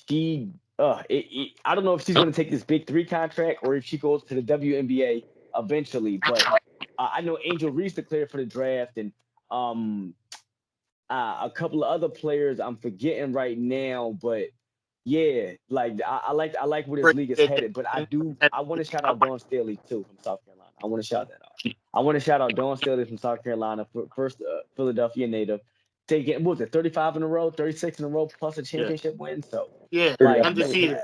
she, I don't know if she's gonna take this big three contract or if she goes to the WNBA eventually, but I know Angel Reese declared for the draft, and um, a couple of other players I'm forgetting right now, but yeah, like I like where this league is headed, but I want to shout out Dawn Staley too from South Carolina. I want to shout that out. I want to shout out Dawn Staley from South Carolina, first Philadelphia native, taking what was it 35 in a row, 36 in a row plus a championship win. So like undefeated.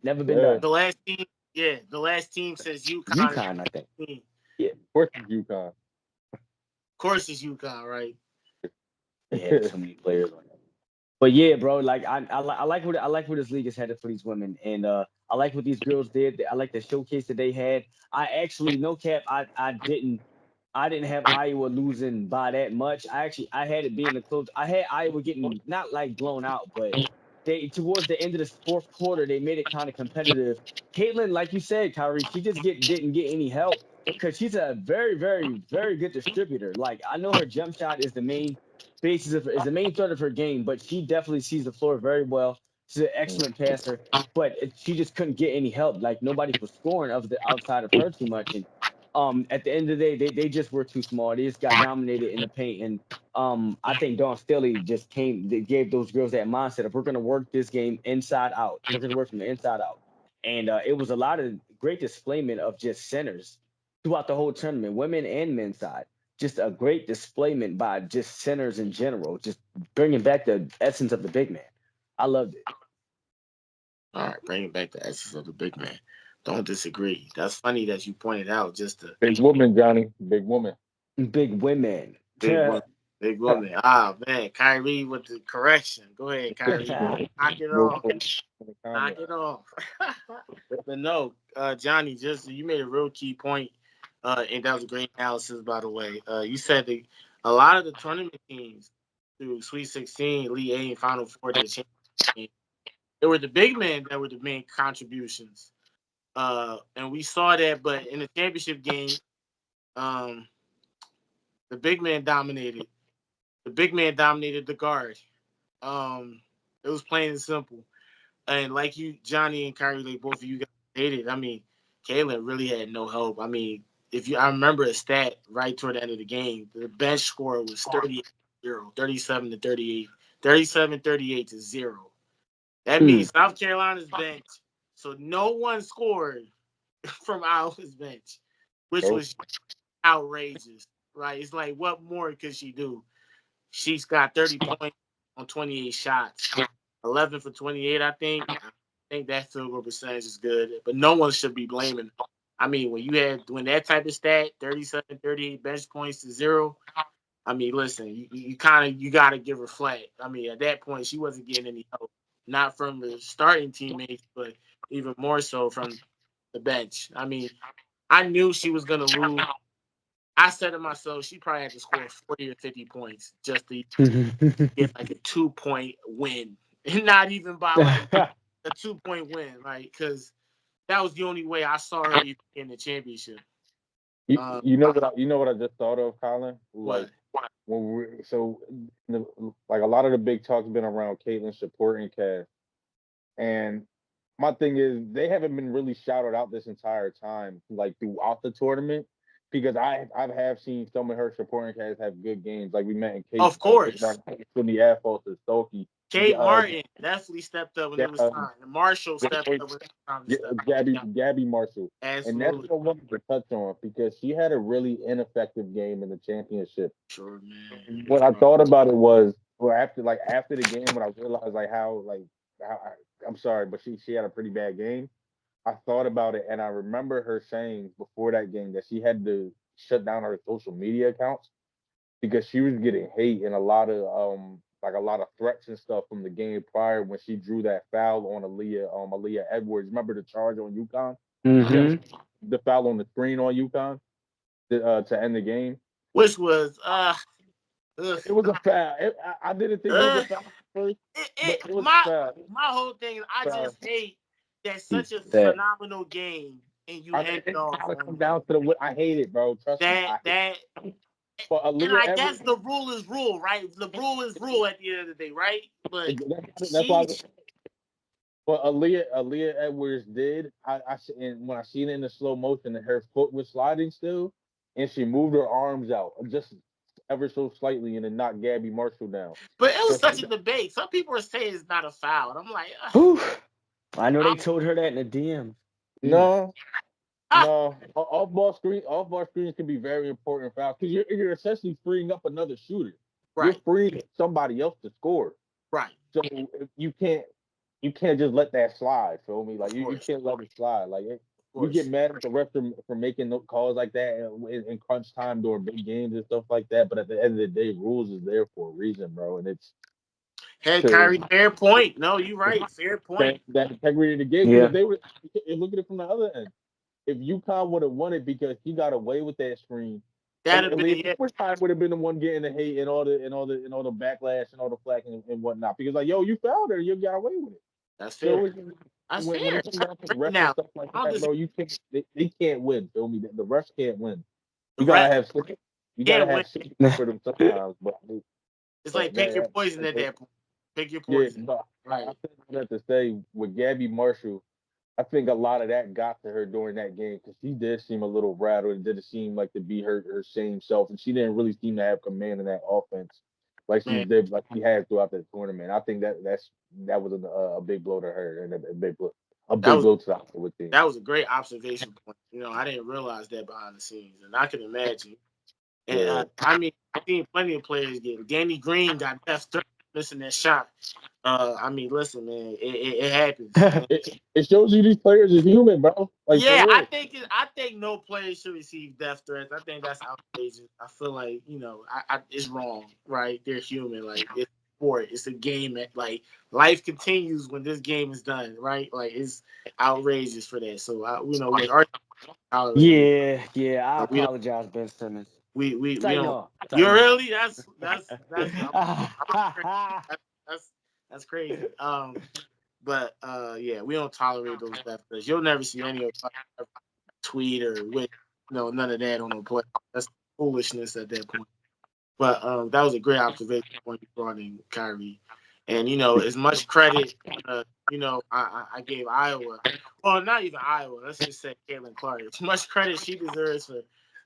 Never been done. The last team, the last team says UConn, I think. Yeah, of course it's UConn. Of course it's UConn, right? They had so many players on that. But yeah, bro, like I like where this league is headed for these women, and I like what these girls did. I like the showcase that they had. I actually, no cap, I didn't have Iowa losing by that much. I had it being a close. I had Iowa getting not like blown out, but they towards the end of the fourth quarter they made it kind of competitive. Caitlin, like you said, Kyrie, she just didn't get any help because she's a very very very good distributor. Like I know her jump shot is the main is the main thread of her game, but she definitely sees the floor very well. She's an excellent passer, but she just couldn't get any help. Like nobody was scoring of the outside of her too much, and at the end of the day, they just were too small. They just got dominated in the paint, and I think Dawn Staley just they gave those girls that mindset of we're going to work this game inside out. We're going to work from the inside out, and it was a lot of great displayment of just centers throughout the whole tournament, women and men's side. Just a great displayment by just centers in general, just bringing back the essence of the big man. I loved it. All right, bringing back the essence of the big man. Don't disagree. That's funny that you pointed out just the big woman, Johnny. Big woman. Big women. Big woman. Big woman. Ah, man. Kyrie with the correction. Go ahead, Kyrie. Knock it off. Knock it off. But no, Johnny, just you made a real key point, and that was a great analysis, by the way. You said that a lot of the tournament teams through Sweet 16, Elite 8, and Final Four, the championship game, it were the big men that were the main contributions. And we saw that, but in the championship game, the big man dominated. The big man dominated the guard. It was plain and simple. And like you, Johnny and Kyrie, like both of you guys stated, I mean, Kayla really had no help. I mean, I remember a stat right toward the end of the game, the bench score was 38-0, 37-38, 37-38 to 0. That means South Carolina's bench. So no one scored from Iowa's bench, which was outrageous, right? It's like, what more could she do? She's got 30 points on 28 shots, 11 for 28, I think. I think that field goal percentage is good, but no one should be blaming. I mean, when that type of stat, 37, 38 bench points to 0, I mean, listen, you got to give her flat. I mean, at that point, she wasn't getting any help, not from the starting teammates, but even more so from the bench. I mean, I knew she was going to lose. I said to myself, she probably had to score 40 or 50 points just to get like a 2-point win. And not even by like a 2-point win, right? Because that was the only way I saw her even in the championship. You know what I just thought of, Colin? Like what? when like a lot of the big talk's been around Caitlin's supporting cast, and my thing is they haven't been really shouted out this entire time, like throughout the tournament, because I've seen some of her supporting cast have good games. Like we met in Kate, of course, Cindy Affolter to Stokey. Kate Martin definitely stepped up when it was time. And Marshall stepped up when it was time to step up. Gabby Marshall. Absolutely. And that's what I wanted to touch on because she had a really ineffective game in the championship. Sure, man. What I thought about it was, after the game, when I realized how I'm sorry, but she had a pretty bad game. I thought about it, and I remember her saying before that game that she had to shut down her social media accounts because she was getting hate and a lot of like a lot of threats and stuff from the game prior when she drew that foul on Aaliyah Edwards. Remember the charge on UConn? Mm-hmm. The foul on the screen on UConn to end the game. Which was It was a foul. I didn't think it was a foul first, but it was a foul. my whole thing is I just hate that such a That phenomenal game and you end It off gotta come on down to the. I hate it, bro. Trust me. that. But And Aaliyah I guess Edwards, the rule is rule, right? The rule is rule at the end of the day, right? But that's why. But Aaliyah Edwards did. And when I seen it in the slow motion, and her foot was sliding still, and she moved her arms out just ever so slightly, and then knocked Gabby Marshall down. But it was such a debate. Some people are saying it's not a foul. And I'm like, I know they told her that in the DM. No, no. Off-ball screens can be very important fouls because you're essentially freeing up another shooter. right, You're freeing somebody else to score. right. So you can't just let that slide. Feel me? Like you can't let it slide. Like we get mad at the ref for making calls like that in crunch time during big games and stuff like that. But at the end of the day, rules is there for a reason, bro. And it's Hey, Kyrie, fair point. No, you're right. Fair point. that integrity of the game. Yeah. If they were look at it from the other end. If UConn would have won it because he got away with that screen, That'd have been which time would have been the one getting the hate and all the backlash and all the flack and whatnot. Because like, yo, you fouled her, you got away with it. That's fair. So That's when fair. it comes down to the refs Now, and stuff like that, bro, you can't. They can't win. Feel me? The refs can't win. You the gotta ref have. You can't gotta win. have for them sometimes. But It's like pick your poison at that point. Pick your yeah, poison. but Right. I think that to say with Gabby Marshall, I think a lot of that got to her during that game because she did seem a little rattled. It didn't seem like to be her same self, and she didn't really seem to have command in that offense like she Man, did, like she had throughout the tournament. I think that was a big blow to her and a big blow to the Iowa team. that was a great observation point. You know, I didn't realize that behind the scenes, and I can imagine. And I mean, I've seen plenty of players get. Danny Green got death threat missing that shot. I mean, listen, man, it happens. It shows you these players are human, bro. Like, Yeah, I think no player should receive death threats. I think that's outrageous. I feel like it's wrong, right? They're human. Like it's sport. It's a game. Like life continues when this game is done, right? Like it's outrageous for that. So we are. Yeah. I apologize, Ben Simmons. We don't. No. You're really that's that's crazy. But yeah, we don't tolerate those death threats. You'll never see any of us tweet or with none of that on the play. That's foolishness at that point. But that was a great observation point you brought in, Kyrie. And as much credit, I gave Iowa. Well, not even Iowa. Let's just say Caitlin Clark. As much credit she deserves for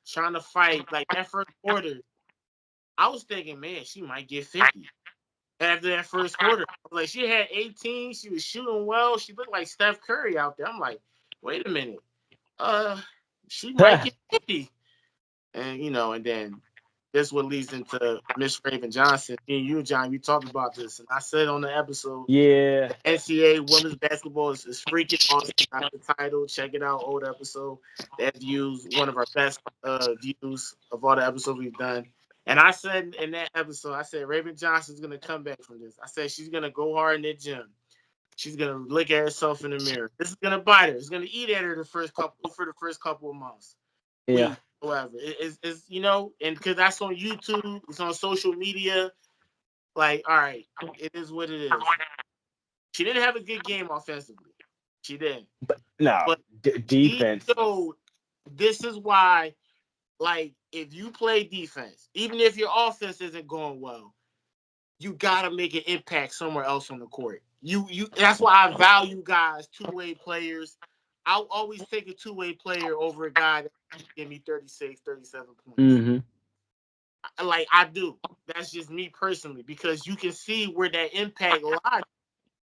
trying to fight like that first quarter. I was thinking, man, she might get 50 after that first quarter. Like she had 18, she was shooting well. She looked like Steph Curry out there. I'm like, wait a minute, she might get 50, and and then this what leads into Miss Raven Johnson. Me and you, John, we talked about this, and I said on the episode, Yeah, NCAA women's basketball is freaking awesome. Got the title. Check it out. Old episode. That views one of our best views of all the episodes we've done. And I said in that episode, I said Raven Johnson's gonna come back from this. I said she's gonna go hard in the gym. She's gonna look at herself in the mirror. This is gonna bite her. It's gonna eat at her for the first couple of months. Yeah. Whatever. It's and because that's on YouTube, it's on social media. Like, all right, it is what it is. She didn't have a good game offensively. She didn't. But defense. So this is why, like, if you play defense, even if your offense isn't going well, you gotta make an impact somewhere else on the court. You that's why I value guys, two-way players. I'll always take a two-way player over a guy that can give me 36, 37 points. Mm-hmm. Like I do. That's just me personally, because you can see where that impact lies.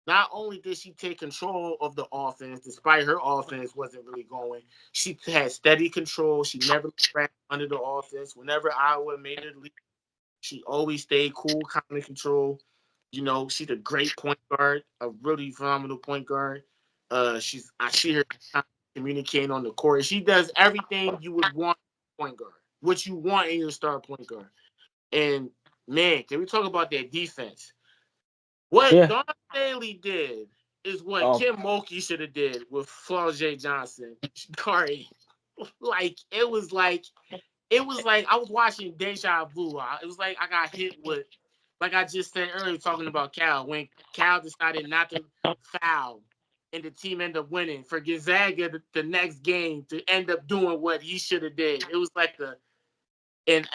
Not only did she take control of the offense, despite her offense wasn't really going, she had steady control. She never ran under the offense. Whenever Iowa made it lead, she always stayed cool, calm, and control. She's a great point guard, a really phenomenal point guard. I see her communicating on the court. She does everything you would want in a point guard, what you want in your star point guard. And man, can we talk about their defense? What Don Staley did is what Kim Mulkey should have did with Flau'jae Johnson. Curry. It was like I was watching Deja Vu. It was like I got hit with, like I just said earlier, talking about Cal, when Cal decided not to foul and the team ended up winning, for Gonzaga the next game to end up doing what he should have did. It was like and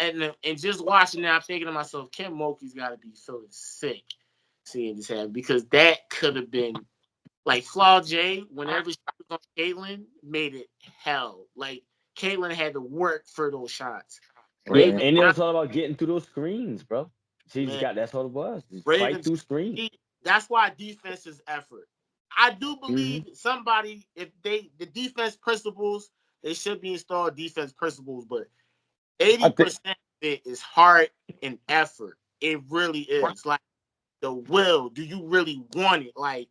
just watching that, I'm thinking to myself, Kim Mulkey's got to be feeling sick seeing this happen, because that could have been like Flau'jae, whenever she was on Caitlin, made it hell. Like Caitlin had to work for those shots. And it was all about getting through those screens, bro. That's what it was. Fight through screens. That's why defense is effort. I do believe somebody, if the defense principles, they should be installed defense principles, but 80% of it is heart and effort. It really is. Like the will. Do you really want it? Like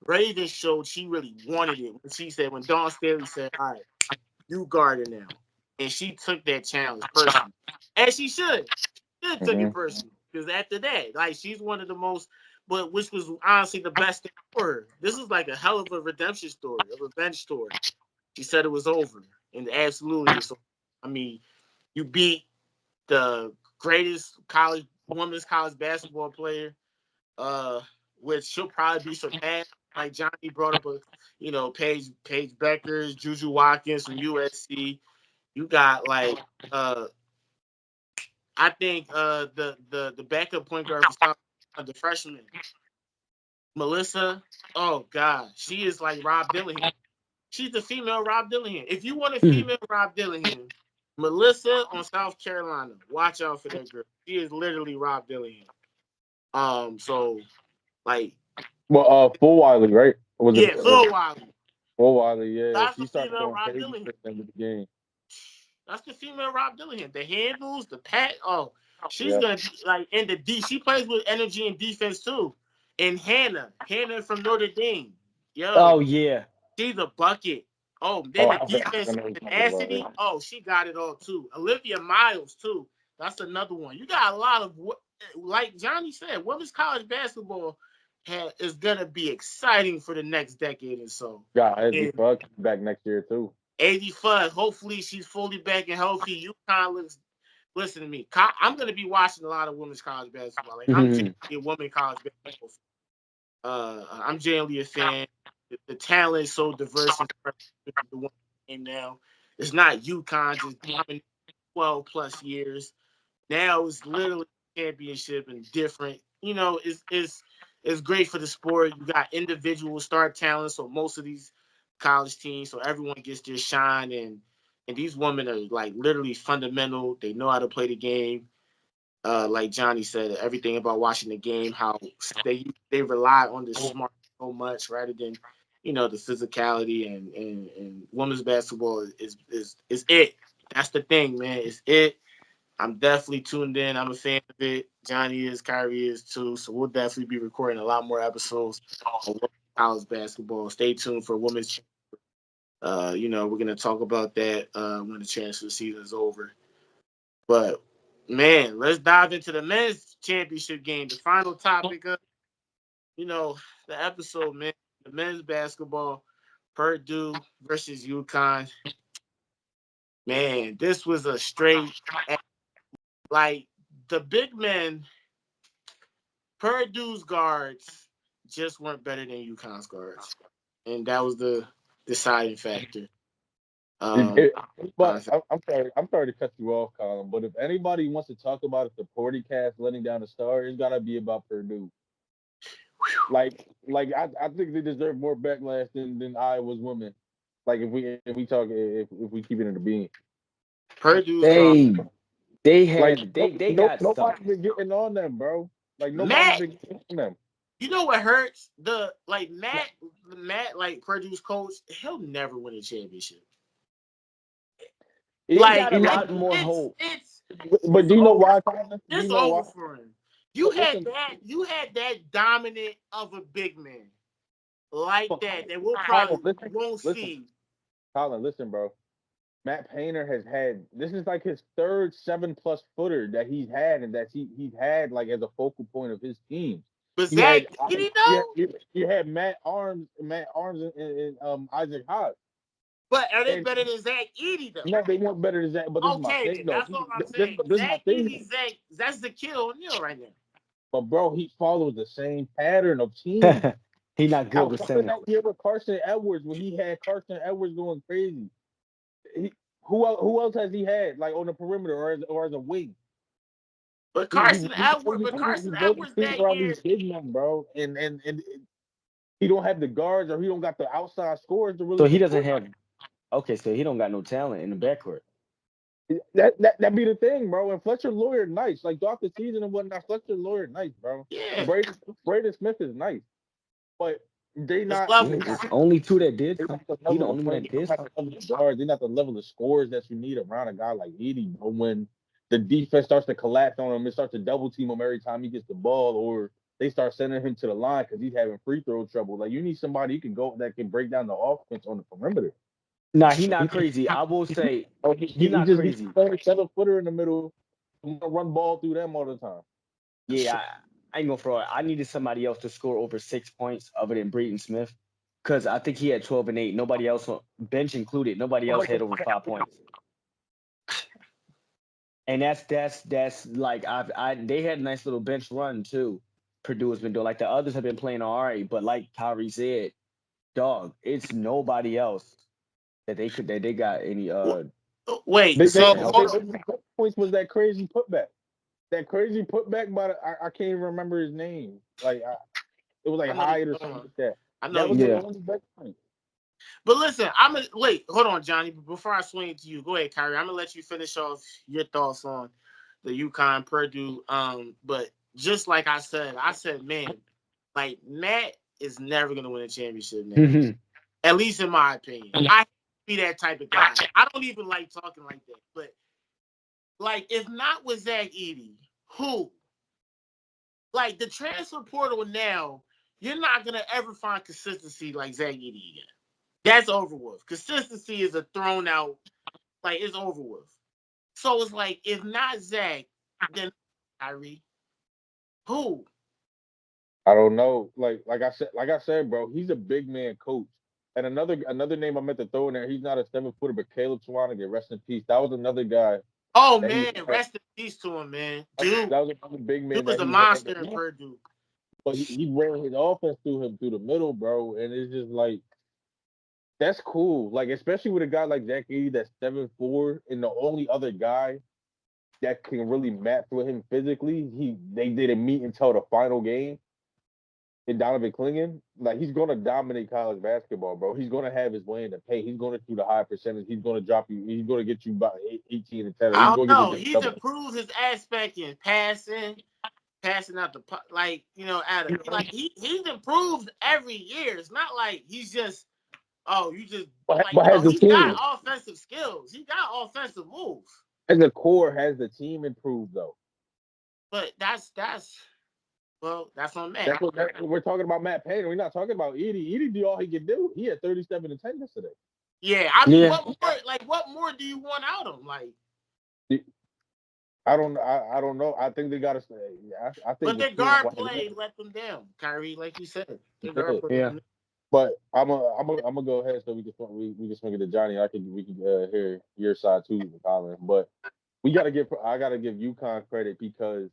Raven showed she really wanted it when she said, when Dawn Staley said, all right, you guard her now. And she took that challenge personally. And she should. She should took it personally. Because after that, like, she's one of the most, but which was honestly the best thing for her. This is like a hell of a redemption story, a revenge story. She said it was over. And absolutely, so I mean, you beat the greatest women's college basketball player, which she'll probably be surpassed. Like Johnny brought up, Paige Beckers, Juju Watkins from USC. You got like I think the backup point guard for South, the freshman, Melissa. Oh God, she is like Rob Dillingham. She's the female Rob Dillingham. If you want a female Rob Dillingham, Melissa on South Carolina, watch out for that girl. She is literally Rob Dillingham. So like, well, Full Wiley, right? Full Wiley. Full Wiley, yeah. That's She the started female going Rob crazy Dillingham. at the end of the game. That's the female Rob Dillingham. The handles, the pat. Oh, she's gonna be like in the D. She plays with energy and defense too. And Hannah from Notre Dame. She's a bucket. Oh, then the defense tenacity. Oh, she got it all too. Olivia Miles too. That's another one. You got a lot of, like Johnny said, women's college basketball is gonna be exciting for the next decade or so. Yeah, Eddie Fuck back next year too. 85. Hopefully she's fully back and healthy. UConn looks. Listen to me. I'm going to be watching a lot of women's college basketball. Like I'm generally a women's college basketball fan. I'm generally a fan. The talent is so diverse and the women's game now. It's not UConn just dominating 12 plus years. Now it's literally championship and different. It's great for the sport. You got individual star talent, so most of these college teams, so everyone gets their shine, and these women are like literally fundamental. They know how to play the game. Like Johnny said, everything about watching the game, how they rely on the smart so much rather than the physicality, and women's basketball is it. That's the thing, man. It's it. I'm definitely tuned in. I'm a fan of it. Johnny is, Kyrie is too. So we'll definitely be recording a lot more episodes of college basketball. Stay tuned for women's. We're gonna talk about that when the transfer season is over. But man, let's dive into the men's championship game. The final topic of the episode, man. The men's basketball, Purdue versus UConn. Man, this was a straight. Like the big men, Purdue's guards just weren't better than UConn's guards, and that was the deciding factor. But I'm sorry to cut you off, Colin. But if anybody wants to talk about it, the Porty cast letting down the star, it's gotta be about Purdue. Like I think they deserve more backlash than Iowa's women. Like if we keep it in the beam. Purdue's they got nobody's been getting on them, bro. Like nobody's been getting on them. You know what hurts? Matt, like Purdue's coach, he'll never win a championship. He got a lot more hope. But do you know why? It's over for him. You had that dominant of a big man like that we'll probably won't see. Colin, listen, bro. Matt Painter has had this is like his third 7+ footer that he's had and that he's had like as a focal point of his team. But You Zach had Edey you though. you had Matt Arms and Isaac Hodge. But are they And better than Zach Edey though? no, they weren't better than Zach. But this is my Okay, thing then though. that's all I'm This, saying. this is my Zach thing. Edey, that's the kill O'Neal right now. But bro, he follows the same pattern of team. He not good with Outside of center. that year with Carson Edwards, when he had Carson Edwards going crazy, who else has he had like on the perimeter or as a wing? But He Carson he built Edwards the team that around year. these big men, bro, and he don't have the guards or he don't got the outside scores to really So he doesn't support. have. Okay, so he don't got no talent in the backcourt. That be the thing, bro. And Fletcher Lawyer nice, like throughout the season and whatnot. Fletcher Lawyer nice, bro. Yeah, Braden Smith is nice, but they it's not. levels. It's only two that did. They're not the He the level of only one play. that They're did. not the level of guards. They're not the level of scores that you need around a guy like Edie. But when the defense starts to collapse on him, it starts to double team him every time he gets the ball, or they start sending him to the line because he's having free throw trouble. Like you need somebody you can go that can break down the offense on the perimeter. Nah, he not crazy. I will say he not He's crazy. a 7-footer in the middle. I'm gonna run ball through them all the time. Yeah, I ain't gonna fraud. I needed somebody else to score over 6 points other than Braden Smith, because I think he had 12 and 8. Nobody else, bench included, nobody else had over 5 points. And that's like they had a nice little bench run too. Purdue has been doing, like the others have been playing all right, but like Kyrie said, dog, it's nobody else that they got any Wait, They, so that they, can they, help hold them. on. they points was that crazy putback. That crazy putback, but I can't even remember his name. Like it was like I know you. Hyatt or something like that. I know That you. was the Yeah. only best point. But listen, I'm gonna wait. Hold on, Johnny. Before I swing it to you, go ahead, Kyrie. I'm gonna let you finish off your thoughts on the UConn Purdue. But just like I said, man, like Matt is never gonna win a championship now. At least in my opinion. I be that type of guy. I don't even like talking like that. But like, if not with Zach Edey, who? Like the transfer portal now, you're not gonna ever find consistency like Zach Edey again. That's over with. Consistency is a thrown out, like it's over with. So it's like, if not Zach, then Kyrie. Who? I don't know. Like I said, bro, he's a big man coach. And another name I meant to throw in there, he's not a 7-footer, but Caleb Swanigan, rest in peace. That was another guy Oh that he man, had. rest in peace to him, man. Dude, That was another big he man was that a he had. monster in Purdue. But he ran his offense through the middle, bro. And it's just like that's cool. Like, especially with a guy like Zach Edey that's 7'4", and the only other guy that can really match with him physically, they didn't meet until the final game. And Donovan Clingan, like he's gonna dominate college basketball, bro. He's gonna have his way in the paint. He's gonna shoot a high percentage. He's gonna drop you. He's gonna get you about 18 and 10. Or I he's don't gonna know. get you He's double. improved his aspect in passing out the like, out of like he's improved every year. It's not like he's just you just But like has the he's got team offensive skills. He got offensive moves. as a core has the team improved though? But that's that's on Matt. We're talking about Matt Payne. We're not talking about Edie. Edie did all he could do. He had 37 and 10 yesterday. Yeah, I mean, Yeah. what more do you want out of him? Like, I don't know. I think they got to say. I think. but the their team guard wide play open. let them down, Kyrie, like you said. Their It guard did. play Yeah. let them down. But I'm gonna go ahead so we can swing it to Johnny. We can hear your side too, Colin. But I gotta give UConn credit because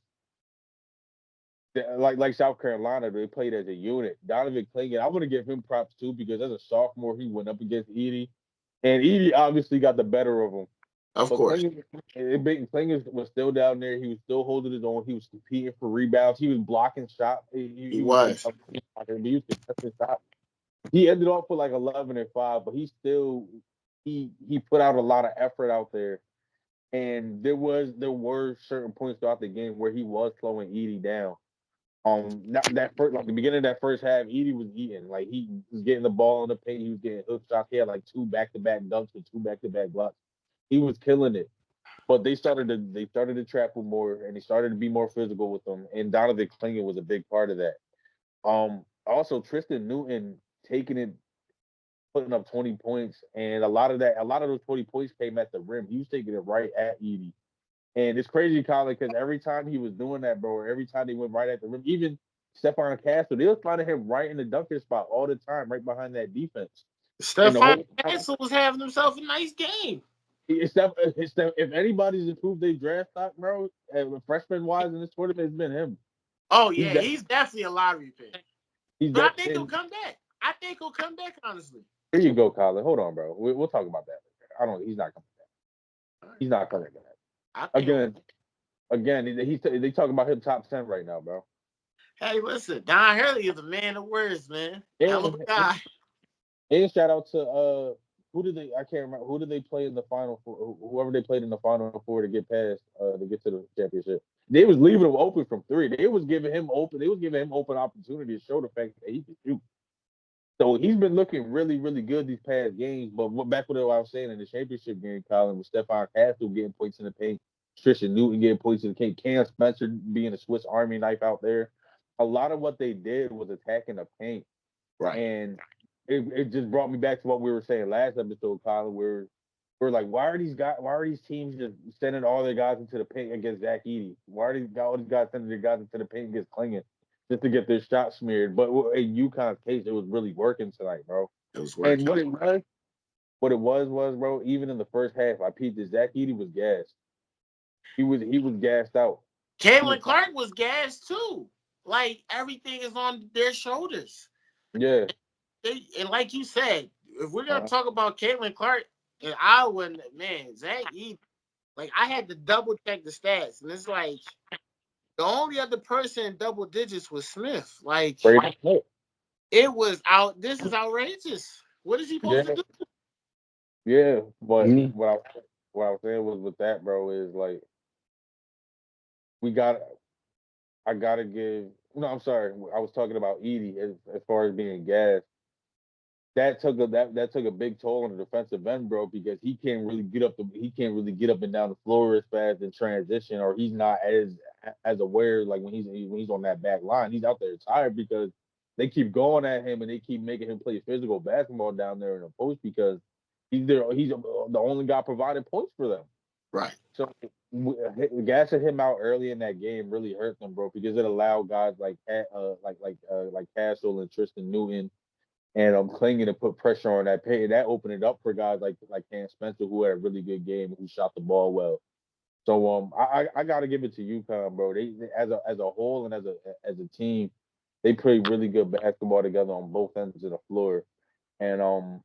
like South Carolina, they played as a unit. Donovan Clingan, I want to give him props too because as a sophomore, he went up against Edie, and Edie obviously got the better of him. Of But course. Clingan was still down there. He was still holding his own. He was competing for rebounds. He was blocking shots. He was. He was contesting shots. He ended off with like 11 and 5, but he put out a lot of effort out there. And there were certain points throughout the game where he was slowing Edie down. That first, like the beginning of that first half, Edie was eating. Like he was getting the ball in the paint. He was getting hook shots. He had like 2 back-to-back dunks and 2 back-to-back blocks. He was killing it. But they started to trap him more, and they started to be more physical with him. And Donovan Clingan was a big part of that. Also Tristan Newton taking it putting up 20 points, and a lot of those 20 points came at the rim. He was taking it right at Edie. And it's crazy, Colin, because every time he was doing that, bro, every time they went right at the rim, even Stephon Castle, they was finding him right in the dunking spot all the time, right behind that defense. Stephon Castle was having himself a nice game. If anybody's improved their draft stock, bro, freshman wise in this tournament, it's been him. Oh yeah, he's definitely a lottery pick. But I think he'll come back. Honestly. Here you go, Colin. Hold on, bro. We'll talk about that. He's not coming back. He's not coming back. Again, they talking about him top 10 right now, bro. Hey, listen, Don Hurley is a man of words, man. Hell of a guy. And shout out to who did they play in the final for? Whoever they played in the final for to get past to get to the championship. They was leaving him open from three. They was giving him open opportunity to show the fact that he could shoot. So he's been looking really, really good these past games. But back to what I was saying in the championship game, Colin, with Stephon Castle getting points in the paint, Tristan Newton getting points in the paint, Cam Spencer being a Swiss Army knife out there. A lot of what they did was attacking the paint. Right. And it just brought me back to what we were saying last episode, Colin, where we're like, why are these teams just sending all their guys into the paint against Zach Edey? Why are all these guys sending their guys into the paint against Klingon just to get their shot smeared? But in UConn's case, it was really working tonight, bro. It was working. And what it was, bro, even in the first half, I peeped that Zach Edey was gassed. He was gassed out. Caitlin Clark was gassed too. Like, everything is on their shoulders. Yeah. And like you said, if we're going to talk about Caitlin Clark and Iowa, man, Zach Edey, like, I had to double check the stats. And it's like, the only other person in double digits was Smith. Like, it was out. This is outrageous. What is he supposed to do? Yeah, but what I was saying was with that, bro, is like, I gotta give. No, I'm sorry. I was talking about Edey as far as being gassed. That took a big toll on the defensive end, bro, because he can't really get up and down the floor as fast in transition, or he's not as aware like when he's on that back line. He's out there tired because they keep going at him and they keep making him play physical basketball down there in the post because he's the only guy providing points for them. Right. So gassing him out early in that game really hurt them, bro, because it allowed guys like Castle and Tristan Newton and Klingon to put pressure on that paint. That opened it up for guys like Cam Spencer, who had a really good game, who shot the ball well. So I got to give it to UConn, bro. They as a whole and as a team, they play really good basketball together on both ends of the floor. And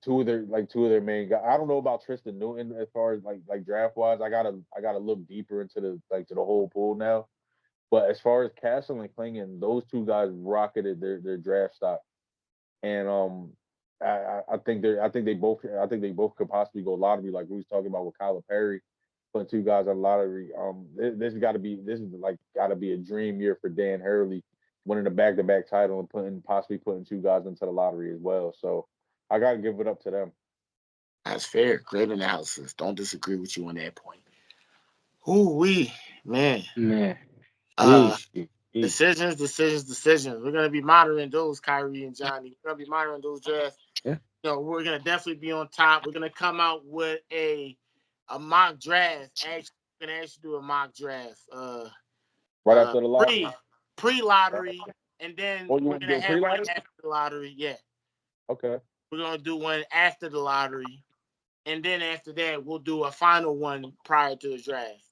two of their main guys. I don't know about Tristan Newton as far as like draft wise. I gotta look deeper into the whole pool now. But as far as Castle and Klingon, those two guys rocketed their draft stock, and I think they both could possibly go lottery, like we was talking about with Calipari, putting two guys on lottery. This is gotta be a dream year for Dan Hurley, winning a back-to-back title and possibly putting two guys into the lottery as well. So I gotta give it up to them. That's fair. Great analysis. Don't disagree with you on that point. Ooh-wee, man. Decisions. We're gonna be monitoring those, Kyrie and Johnny. We're gonna be monitoring those drafts. Yeah. We're gonna definitely be on top. We're gonna come out with a mock draft. Actually, we're gonna actually do a mock draft. Right after the lottery. Pre-lottery, and then we're gonna have one after the lottery. Yeah. Okay. We're gonna do one after the lottery, and then after that, we'll do a final one prior to the draft.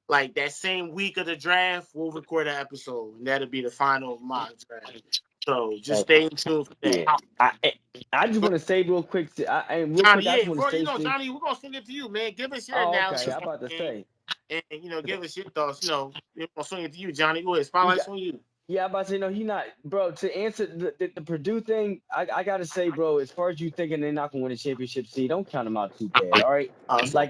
Like that same week of the draft, we'll record an episode, and that'll be the final mock draft. So just stay tuned for that. Yeah. I just want to say real quick. Johnny, we're gonna send it to you, man. Give us your analysis. Okay, I'm about to say. And give us your thoughts. We're gonna swing it to you, Johnny. Go ahead, spotlight's on you. Yeah, I'm about to say, no, he not, bro. To answer the Purdue thing, I gotta say, bro, as far as you thinking they're not gonna win a championship seed, don't count them out too bad. All right,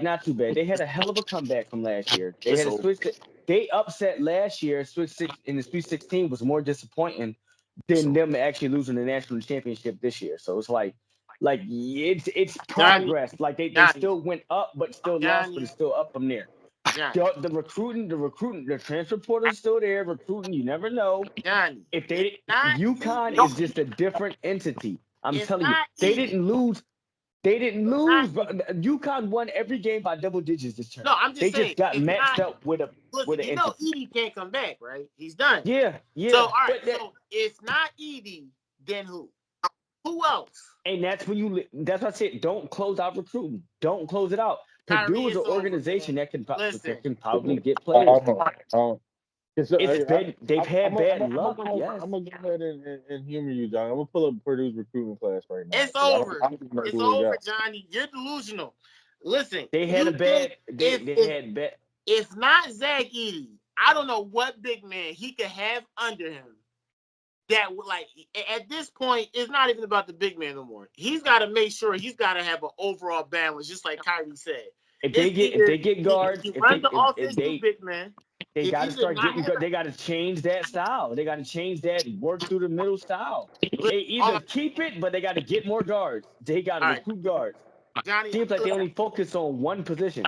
not too bad. They had a hell of a comeback from last year. They had a switch. They upset last year. In the Sweet 16 was more disappointing than them actually losing the national championship this year. So it's it's progress. Like they still went up, but still lost, but it's still up from there. Johnny, The recruiting, the transfer portal's still there. Recruiting, you never know. Johnny. If It's they not UConn easy. is just a different entity. I'm It's telling you, not they easy. didn't lose. They didn't It's lose. not Bro. UConn won every game by double digits this term. No, I'm They just saying just got it's matched not. up with Listen, an you know entity. Edie can't come back, right? He's done. Yeah, So all right, but that, so it's not Edie. Then who? Who else? and that's when that's what I said. Don't close out recruiting. Don't close it out. Kyrie, Purdue is an it's over, organization man. that can Listen, probably get I players. don't know. They've had bad luck. I'm Yes, gonna go ahead and humor you, John. I'm gonna pull up Purdue's recruiting class right now. it's 'cause over. I don't know It's who they over, got. Johnny. You're delusional. Listen, they had a you think bad. They had bad. if not Zach Edey, I don't know what big man he could have under him that would like at this point it's not even about the big man no more. He's got to make sure he's got to have an overall balance, just like Kyrie said. If they get guards, he runs the offense, you big man. they If got he to did start not getting. have They got to change that style. They got to change that work through the middle style. They either keep it, but they got to get more guards. They got to all right, recruit guards. Johnny. Seems like they only focus on one position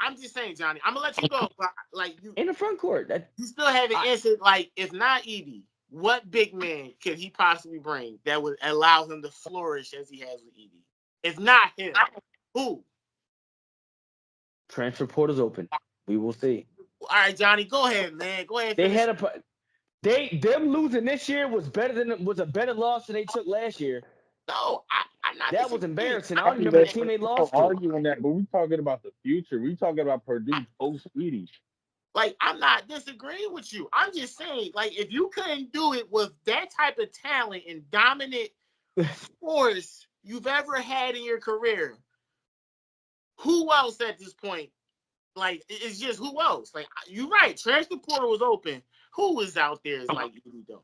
I'm just saying, Johnny. I'm gonna let you go, but like you, in the front court. you still haven't answered. Like, if not Edey, what big man could he possibly bring that would allow him to flourish as he has with Edey? If not him, who? Transfer portal's open. We will see. All right, Johnny, go ahead, man. Go ahead. They had them losing this year was a better loss than they took last year. No, I'm not. That was embarrassing. I don't remember the team they lost to. Arguing that, but we talking about the future. We talking about Purdue post Edie. Like, I'm not disagreeing with you. I'm just saying, like, if you couldn't do it with that type of talent and dominant force you've ever had in your career, who else at this point? Like, it's just who else? Like, you're right. Transfer portal was open. Who is out there is like Edey, though?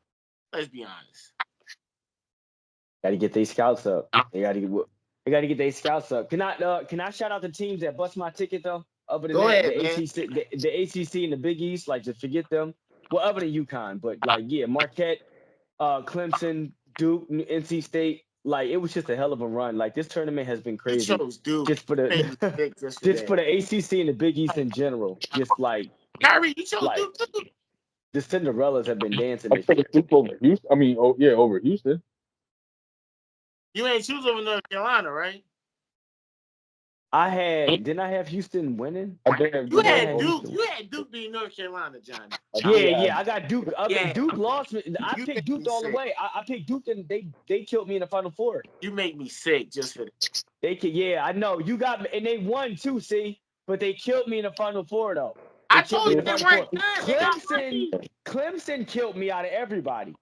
Let's be honest. Got to get their scouts up. They got to get their scouts up. Can I shout out the teams that bust my ticket though? Other than Go that, ahead, the ACC and the Big East, like just forget them. Well, other than UConn, but like yeah, Marquette, Clemson, Duke, NC State. Like it was just a hell of a run. Like this tournament has been crazy. You chose Duke. Just for the just for the ACC and the Big East in general. Just like Kyrie, you chose like, Duke too. The Cinderellas have been dancing I this year. took Duke over Houston. I mean, over Houston. You ain't choose over North Carolina, right? Didn't I have Houston winning? You had Duke beat North Carolina, Johnny. Yeah, I got Duke. Duke lost me. I picked Duke all the way. I picked Duke and they killed me in the Final Four. You make me sick just for that. I know. You got me, and they won too, see? But they killed me in the Final Four though. I told you they weren't good. Clemson killed me out of everybody.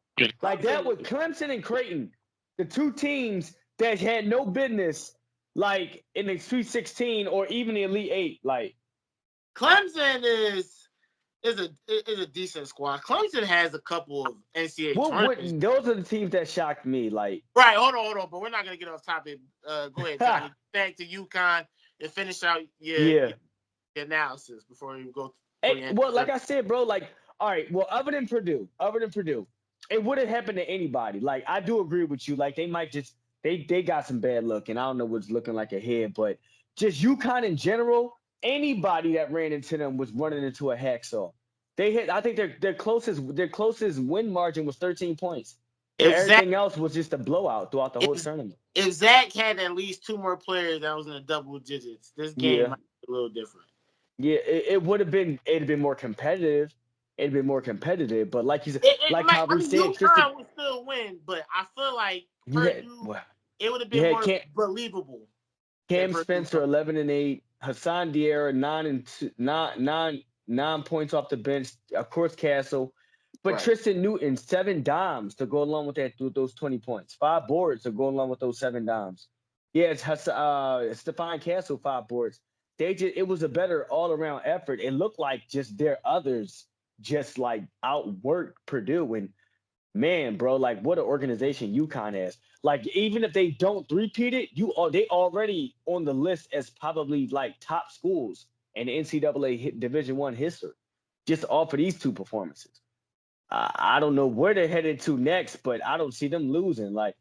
Like that was Clemson and Creighton, the two teams that had no business like in the Sweet 16 or even the Elite 8. Like Clemson is a decent squad. Clemson has a couple of NCAA tournaments. Those are the teams that shocked me. Like right, hold on, but we're not gonna get off topic. Go ahead, Johnny. Back to UConn and finish out your analysis before you go. Like I said, bro, like all right. Well, other than Purdue, it would have happened to anybody. Like I do agree with you. Like they might just they got some bad luck, and I don't know what's looking like ahead, but just UConn in general, anybody that ran into them was running into a hacksaw. I think their closest win margin was 13 points. Everything else was just a blowout throughout the whole tournament. If Zach had at least two more players that was in the double digits, this game might be a little different. Yeah, it would have been. It'd been more competitive. It'd been more competitive, but like you said, Kyrie said, UConn would still win, but I feel like Purdue, it would have been more believable. Cam Spencer 11-8, Hassan Diarra 9 points off the bench. Of course, Castle, but Tristan Newton 7 dimes to go along with those 20 points. 5 boards to go along with those 7 dimes. Yeah, it's Stephon Castle 5 boards. It was a better all around effort. It looked like just their others just like outworked Purdue. And man, bro, like what an organization UConn has. Like even if they don't repeat it, they already on the list as probably like top schools in the NCAA Division I history, just off of these 2 performances. I don't know where they're headed to next, but I don't see them losing. Like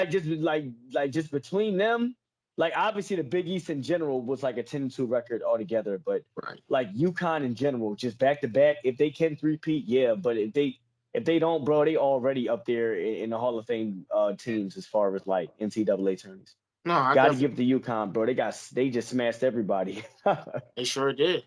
just between them like obviously the Big East in general was like a 10-2 record altogether, but Right. like UConn in general, just back to back. If they can three-peat, yeah, but if they don't, bro, they already up there in the Hall of Fame teams as far as like NCAA tournaments. No, I Got to definitely. give the UConn, bro. They just smashed everybody. They sure did.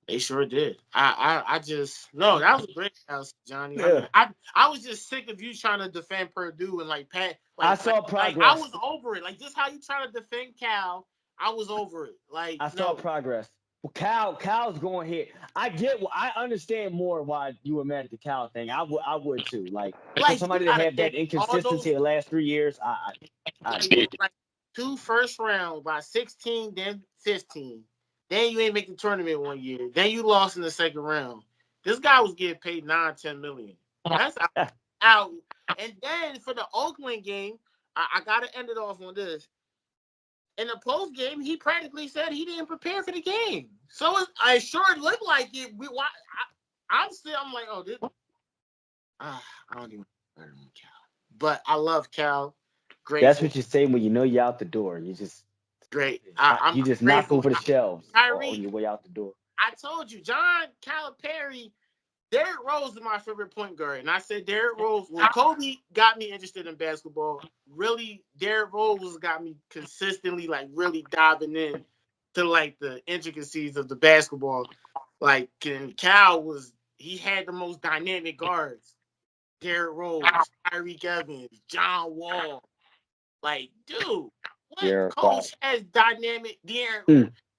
They sure did. I just no, that was a great house, Johnny. I mean, Yeah. I was just sick of you trying to defend Purdue and like Pat. I Like saw I progress. was over it. Like just how you trying to defend Cal, I was over it. Like I saw no, progress. Well, Cal's going here. I understand more why you were mad at the Cal thing. I would too. Like for like you somebody to gotta have that think all those inconsistency the last 3 years, I like 2 first round by 16, then 15. Then you ain't make the tournament 1 year. Then you lost in the second round. This guy was getting paid 9-10 million. That's out. And then for the Oakland game, I gotta end it off on this. In the post game, he practically said he didn't prepare for the game. So I sure looked like it. I'm like, oh, this. I don't even know Cal, but I love Cal. That's Grateful, what you say when you know you're out the door. You just great. I'm you just knock grateful. over the shelves on Kyrie, your way out the door. I told you, John Calipari. Derrick Rose is my favorite point guard. And I said Derrick Rose, when Kobe got me interested in basketball, really, Derrick Rose got me consistently, like, really diving in to, like, the intricacies of the basketball. Like, and Cal he had the most dynamic guards. Derrick Rose, Tyreek Evans, John Wall. Like, dude, what Yeah, coach has dynamic,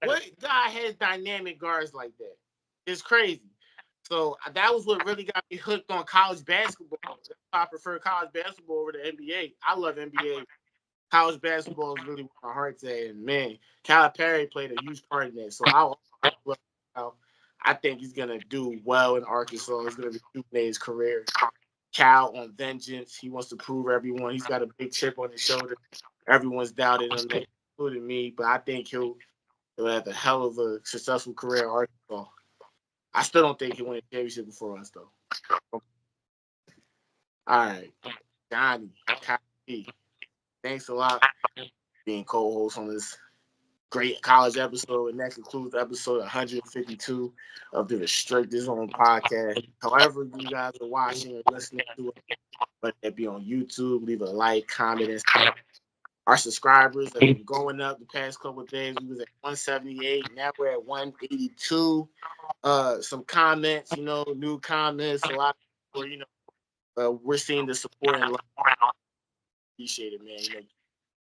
what guy has dynamic guards like that? It's crazy. So that was what really got me hooked on college basketball. That's why I prefer college basketball over the NBA. I love NBA. College basketball is really where my heart's at. And man, Calipari played a huge part in that. So I think he's gonna do well in Arkansas. He's gonna rejuvenate his career. Cal on vengeance. He wants to prove everyone. He's got a big chip on his shoulder. Everyone's doubted him, including me. But I think he'll have a hell of a successful career in Arkansas. I still don't think he'll win a championship before us, though. All right. Johnny, Kyrie, thanks a lot for being co-host on this great college episode. And that concludes episode 152 of the Restricted Zone podcast. However you guys are watching or listening to it, whether it be on YouTube, leave a like, comment, and subscribe. Our subscribers have been going up the past couple of days. We was at 178. Now we're at 182. Some comments, new comments. A lot of people, we're seeing the support and love. Appreciate it, man.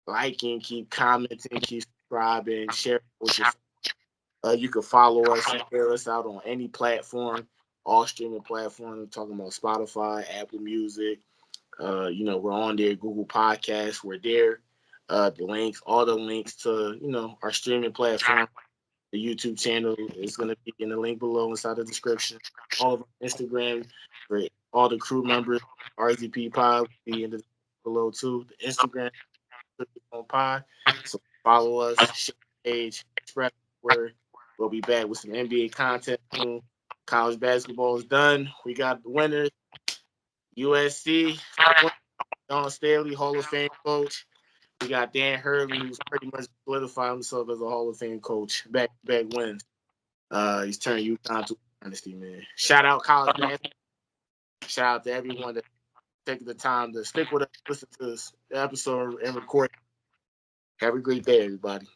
Liking, keep commenting, keep subscribing, share with your friends. You can follow us and hear us out on any platform, all streaming platforms. I'm talking about Spotify, Apple Music. We're on there, Google Podcasts. We're there. All the links to, our streaming platform, the YouTube channel is going to be in the link below inside the description. All of our Instagram for all the crew members, RZP Pod will be in the below too. The Instagram on Pod. So follow us, share the page, spread the word. We'll be back with some NBA content soon. College basketball is done. We got the winners. USC, Don Staley, Hall of Fame coach. We got Dan Hurley, who's pretty much solidified himself as a Hall of Fame coach. Back wins. He's turning UConn to a dynasty, man. Shout out college basketball. Shout out to everyone that taking the time to stick with us, listen to this episode, and record. Have a great day, everybody.